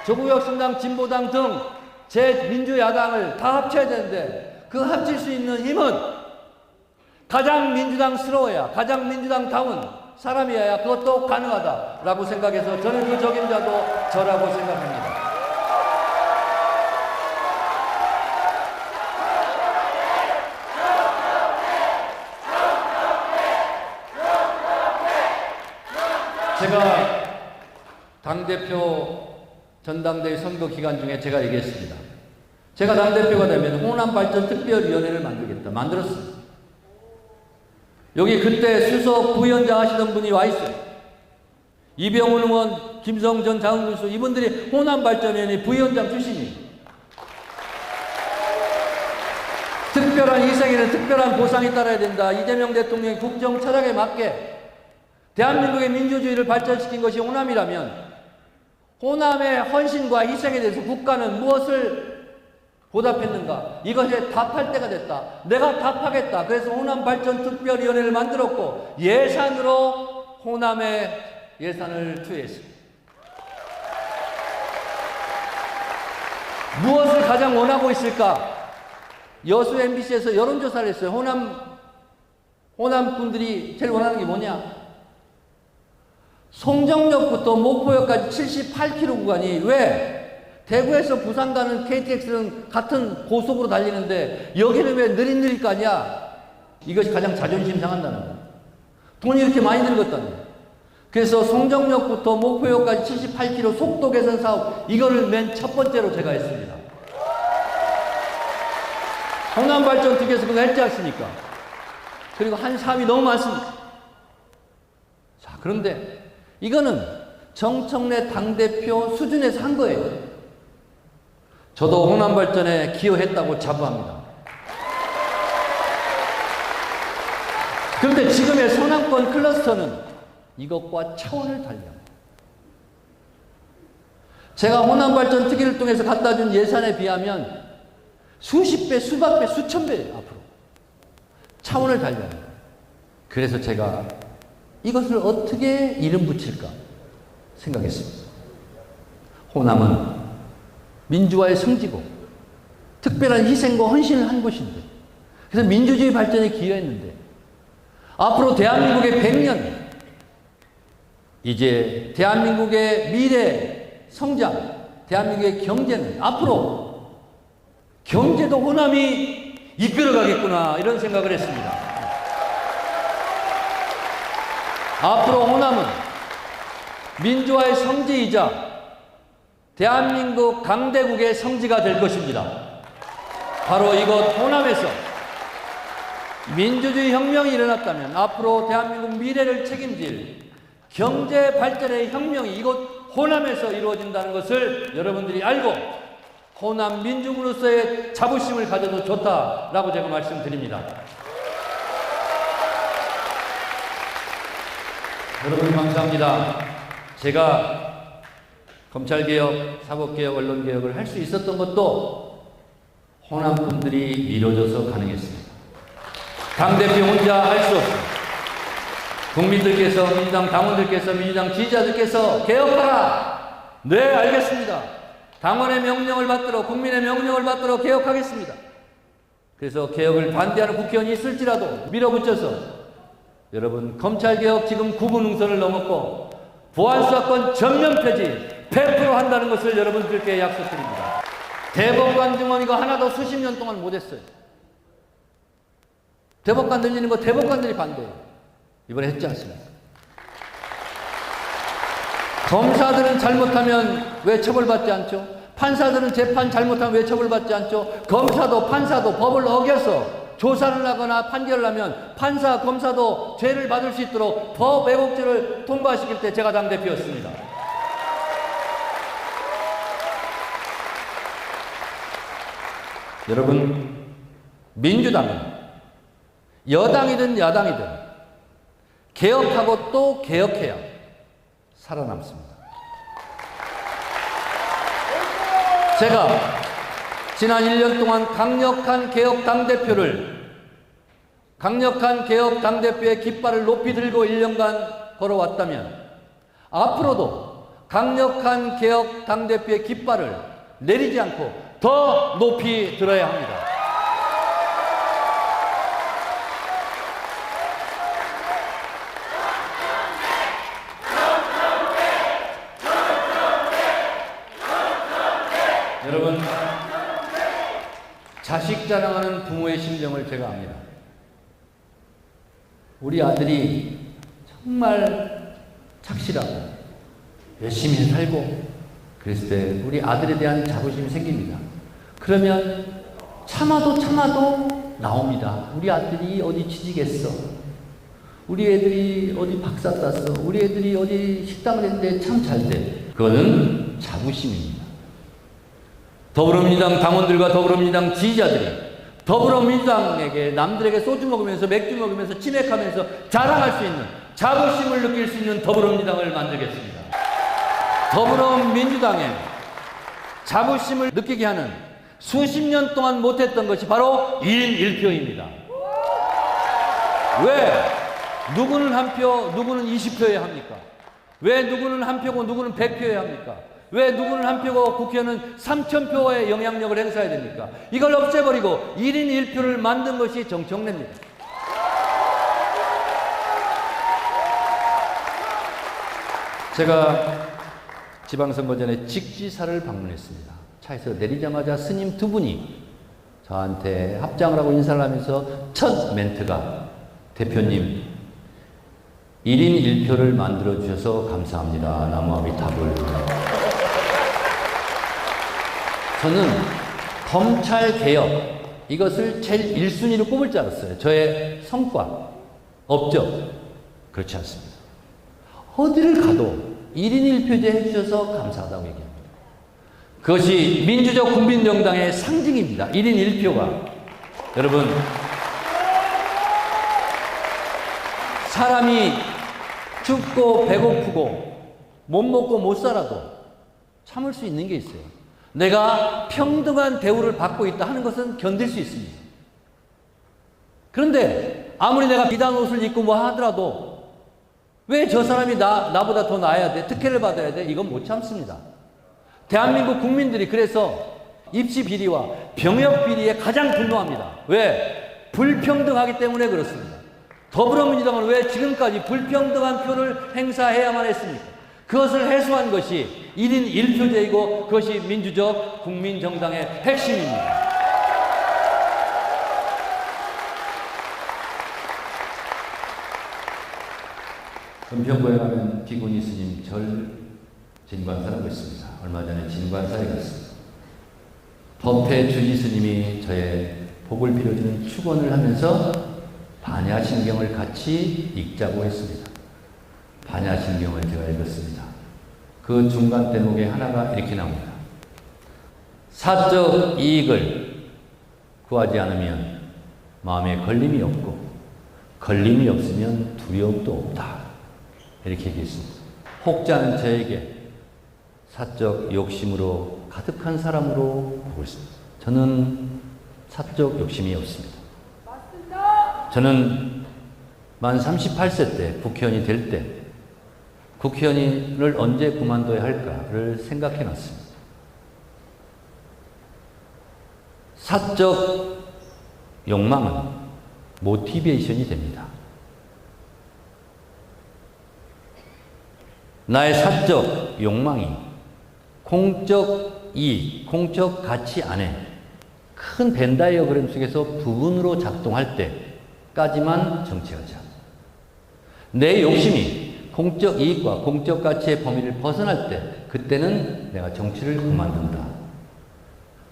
조국혁신당, 진보당 등 제민주야당을 다 합쳐야 되는데 그 합칠 수 있는 힘은 가장 민주당스러워야 가장 민주당다운 사람이어야 그것도 가능하다라고 생각해서 저는 그 적임자도 저라고 생각합니다. 제가 당대표 전당대회 선거 기간 중에 제가 얘기했습니다. 제가 당대표가 되면 호남발전특별위원회를 만들었습니다. 여기 그때 수석 부위원장 하시던 분이 와 있어요. 이병훈 의원, 김성전 장흥군수 이분들이 호남발전위원회 부위원장 출신이에요. 특별한 희생에는 특별한 보상이 따라야 된다. 이재명 대통령의 국정 철학에 맞게 대한민국의 민주주의를 발전시킨 것이 호남이라면 호남의 헌신과 희생에 대해서 국가는 무엇을 보답했는가? 이것에 답할 때가 됐다. 내가 답하겠다. 그래서 호남발전특별위원회를 만들었고 예산으로 호남의 예산을 투여했습니다. 무엇을 가장 원하고 있을까? 여수 MBC에서 여론조사를 했어요. 호남 분들이 제일 원하는 게 뭐냐? 송정역부터 목포역까지 78km 구간이 왜 대구에서 부산 가는 KTX는 같은 고속으로 달리는데 여기는 왜 느릿느릿 가냐? 이것이 가장 자존심 상한다는 거예요. 돈이 이렇게 많이 들었다는 거예요. 그래서 송정역부터 목포역까지 78km 속도 개선 사업 이거를 맨 첫 번째로 제가 했습니다. 호남발전 특위에서 그거 했지 않습니까? 그리고 한 사업이 너무 많습니다. 자, 그런데 이거는 정청래 당대표 수준에서 한 거예요. 저도 호남발전에 기여했다고 자부합니다. 그런데 지금의 서남권 클러스터는 이것과 차원을 달리합니다. 제가 호남발전 특위를 통해서 갖다 준 예산에 비하면 수십 배, 수백 배, 수천 배 앞으로 차원을 달리합니다. 그래서 제가 이것을 어떻게 이름 붙일까 생각했습니다. 호남은 민주화의 성지고 특별한 희생과 헌신을 한 곳인데 그래서 민주주의 발전에 기여했는데 앞으로 대한민국의 100년 이제 대한민국의 미래 성장 대한민국의 경제는 앞으로 경제도 호남이 이끌어가겠구나 이런 생각을 했습니다. 앞으로 호남은 민주화의 성지이자 대한민국 강대국의 성지가 될 것입니다. 바로 이곳 호남에서 민주주의 혁명이 일어났다면 앞으로 대한민국 미래를 책임질 경제 발전의 혁명이 이곳 호남에서 이루어진다는 것을 여러분들이 알고 호남 민중으로서의 자부심을 가져도 좋다라고 제가 말씀드립니다. 여러분 감사합니다. 제가 검찰개혁, 사법개혁, 언론개혁을 할 수 있었던 것도 호남 분들이 밀어줘서 가능했습니다. 당대표 혼자 할 수 없습니다. 국민들께서, 민주당 당원들께서, 민주당 지지자들께서 개혁하라! 네, 알겠습니다. 당원의 명령을 받들어, 국민의 명령을 받들어 개혁하겠습니다. 그래서 개혁을 반대하는 국회의원이 있을지라도 밀어붙여서 여러분 검찰개혁 지금 구분응선을 넘었고 보안수사권 전면 폐지 100% 한다는 것을 여러분들께 약속드립니다. 대법관 증언 이거 하나도 수십 년 동안 못했어요. 대법관 늘리는 거 대법관들이 반대해요. 이번에 했지 않습니까? 검사들은 잘못하면 왜 처벌받지 않죠? 판사들은 재판 잘못하면 왜 처벌받지 않죠? 검사도 판사도 법을 어겨서 조사를 하거나 판결을 하면 판사, 검사도 죄를 받을 수 있도록 법 왜곡죄를 통과시킬 때 제가 당대표였습니다. 여러분, 민주당은 여당이든 야당이든 개혁하고 또 개혁해야 살아남습니다. 제가 지난 1년 동안 강력한 개혁 당대표의 깃발을 높이 들고 1년간 걸어왔다면 앞으로도 강력한 개혁 당대표의 깃발을 내리지 않고 더 높이 들어야 합니다. 여러분, 자식 자랑하는 부모의 심정을 제가 압니다. 우리 아들이 정말 착실하고 열심히 살고 그랬을 때 우리 아들에 대한 자부심이 생깁니다. 그러면 참아도 나옵니다. 우리 아들이 어디 취직했어. 우리 애들이 어디 박사 땄어. 우리 애들이 어디 식당을 했는데 참 잘 돼. 그거는 자부심입니다. 더불어민주당 당원들과 더불어민주당 지지자들이 더불어민주당에게 남들에게 소주 먹으면서 맥주 먹으면서 치맥하면서 자랑할 수 있는 자부심을 느낄 수 있는 더불어민주당을 만들겠습니다. 더불어민주당에 자부심을 느끼게 하는 수십 년 동안 못했던 것이 바로 1인 1표입니다. 왜 누구는 한 표, 누구는 20표여야 합니까? 왜 누구는 한 표고 누구는 100표여야 합니까? 왜 누구는 한 표고 국회의원은 3,000표의 영향력을 행사해야 됩니까? 이걸 없애버리고 1인 1표를 만든 것이 정청래입니다. 제가 지방선거 전에 직지사를 방문했습니다. 차에서 내리자마자 스님 두 분이 저한테 합장을 하고 인사를 하면서 첫 멘트가 대표님 1인 1표를 만들어주셔서 감사합니다. 나무아미타불. 저는 검찰개혁 이것을 제일 1순위로 꼽을 줄 알았어요. 저의 성과, 업적. 그렇지 않습니다. 어디를 가도 1인 1표제 해주셔서 감사하다고 얘기합니다. 그것이 민주적 국민정당의 상징입니다. 1인 1표가. 여러분, 사람이 춥고 배고프고 못 먹고 못 살아도 참을 수 있는 게 있어요. 내가 평등한 대우를 받고 있다 하는 것은 견딜 수 있습니다. 그런데 아무리 내가 비단 옷을 입고 뭐 하더라도 왜 저 사람이 나보다 더 나아야 돼? 특혜를 받아야 돼? 이건 못 참습니다. 대한민국 국민들이 그래서 입시 비리와 병역 비리에 가장 분노합니다. 왜? 불평등하기 때문에 그렇습니다. 더불어민주당은 왜 지금까지 불평등한 표를 행사해야만 했습니까? 그것을 해소한 것이 1인 1표제이고 그것이 민주적 국민정당의 핵심입니다. 은평구에 가면 비구니 스님 절 진관사라고 있습니다. 얼마 전에 진관사에 갔습니다. 법회 주지 스님이 저의 복을 빌어주는 축원을 하면서 반야신경을 같이 읽자고 했습니다. 반야신경을 제가 읽었습니다. 그 중간 대목에 하나가 이렇게 나옵니다. 사적 이익을 구하지 않으면 마음에 걸림이 없고 걸림이 없으면 두려움도 없다. 이렇게 얘기했습니다. 혹자는 저에게 사적 욕심으로 가득한 사람으로 보고 있습니다. 저는 사적 욕심이 없습니다. 저는 만 38세 때 국회의원이 될 때 국회의원을 언제 그만둬야 할까를 생각해 놨습니다. 사적 욕망은 모티베이션이 됩니다. 나의 사적 욕망이 공적 이익, 공적 가치 안에 큰 벤 다이어그램 속에서 부분으로 작동할 때까지만 정치하자. 내 욕심이 공적 이익과 공적 가치의 범위를 벗어날 때 그때는 내가 정치를 그만둔다.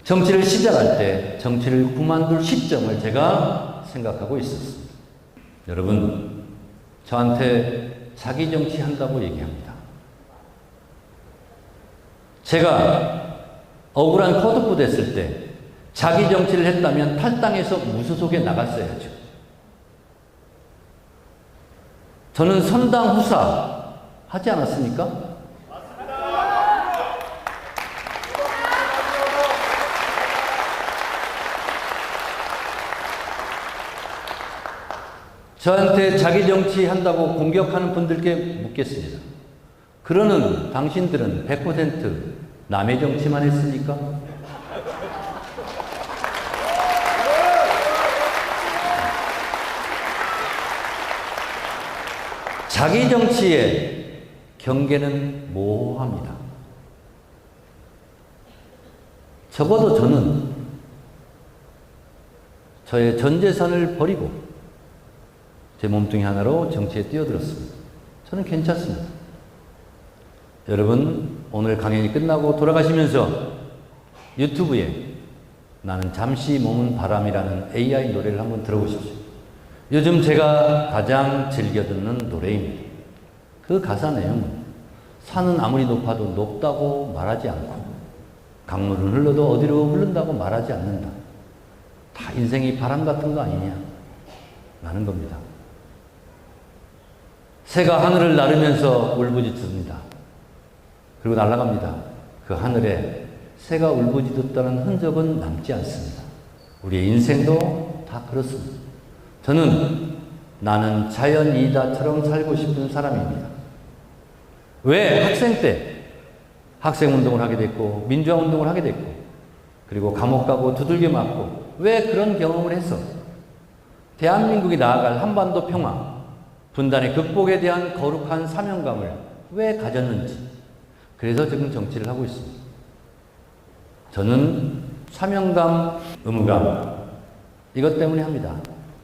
정치를 시작할 때 정치를 그만둘 시점을 제가 생각하고 있었습니다. 여러분, 저한테 자기 정치 한다고 얘기합니다. 제가 억울한 컷오프 됐을 때 자기 정치를 했다면 탈당해서 무소속에 나갔어야죠. 저는 선당 후사 하지 않았습니까? 저한테 자기 정치 한다고 공격하는 분들께 묻겠습니다. 그러는 당신들은 100% 남의 정치만 했습니까? 자기 정치의 경계는 모호합니다. 적어도 저는 저의 전 재산을 버리고 제 몸뚱이 하나로 정치에 뛰어들었습니다. 저는 괜찮습니다. 여러분, 오늘 강연이 끝나고 돌아가시면서 유튜브에 나는 잠시 머문 바람이라는 AI 노래를 한번 들어보십시오. 요즘 제가 가장 즐겨 듣는 노래입니다. 그 가사 내용은 산은 아무리 높아도 높다고 말하지 않고 강물은 흘러도 어디로 흐른다고 말하지 않는다. 다 인생이 바람 같은 거 아니냐 라는 겁니다. 새가 하늘을 나르면서 울부짖습니다. 그리고 날아갑니다. 그 하늘에 새가 울부짖었다는 흔적은 남지 않습니다. 우리의 인생도 다 그렇습니다. 저는 나는 자연이다처럼 살고 싶은 사람입니다. 왜 학생 때 학생운동을 하게 됐고 민주화운동을 하게 됐고 그리고 감옥 가고 두들겨 맞고 왜 그런 경험을 했어? 대한민국이 나아갈 한반도 평화 분단의 극복에 대한 거룩한 사명감을 왜 가졌는지 그래서 지금 정치를 하고 있습니다. 저는 사명감, 의무감 이것 때문에 합니다.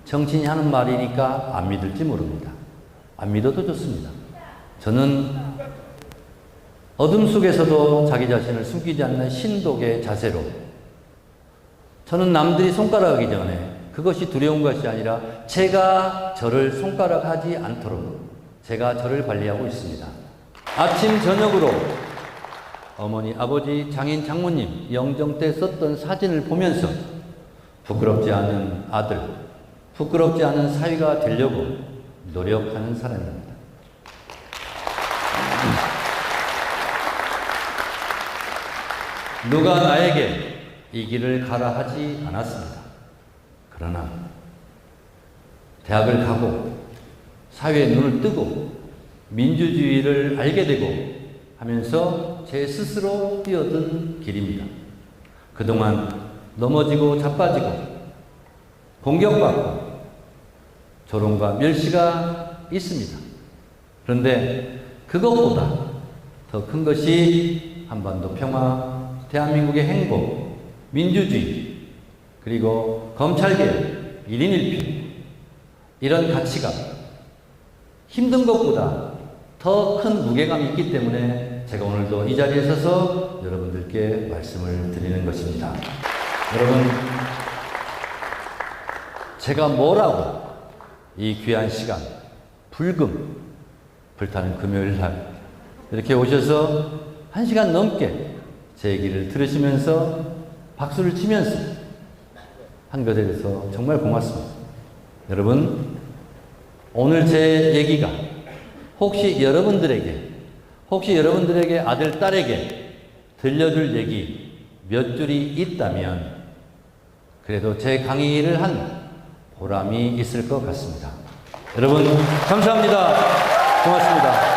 정치인이 하는 말이니까 안 믿을지 모릅니다. 안 믿어도 좋습니다. 저는 어둠 속에서도 자기 자신을 숨기지 않는 신독의 자세로 저는 남들이 손가락하기 전에 그것이 두려운 것이 아니라 제가 저를 손가락하지 않도록 제가 저를 관리하고 있습니다. 아침 저녁으로 어머니, 아버지, 장인, 장모님 영정 때 썼던 사진을 보면서 부끄럽지 않은 아들, 부끄럽지 않은 사위가 되려고 노력하는 사람입니다. 누가 나에게 이 길을 가라 하지 않았습니다. 그러나 대학을 가고 사회에 눈을 뜨고 민주주의를 알게 되고 하면서 제 스스로 뛰어든 길입니다. 그동안 넘어지고 자빠지고 공격받고 조롱과 멸시가 있습니다. 그런데 그것보다 더 큰 것이 한반도 평화, 대한민국의 행복, 민주주의, 그리고 검찰개혁, 1인 1표 이런 가치가 힘든 것보다 더 큰 무게감이 있기 때문에 제가 오늘도 이 자리에 서서 여러분들께 말씀을 드리는 것입니다. 여러분, 제가 뭐라고 이 귀한 시간, 불타는 금요일 날 이렇게 오셔서 1시간 넘게 제 얘기를 들으시면서 박수를 치면서 한 것에 대해서 정말 고맙습니다. 여러분, 오늘 제 얘기가 혹시 여러분들에게 아들, 딸에게 들려줄 얘기 몇 줄이 있다면 그래도 제 강의를 한 보람이 있을 것 같습니다. 여러분, 감사합니다. 고맙습니다.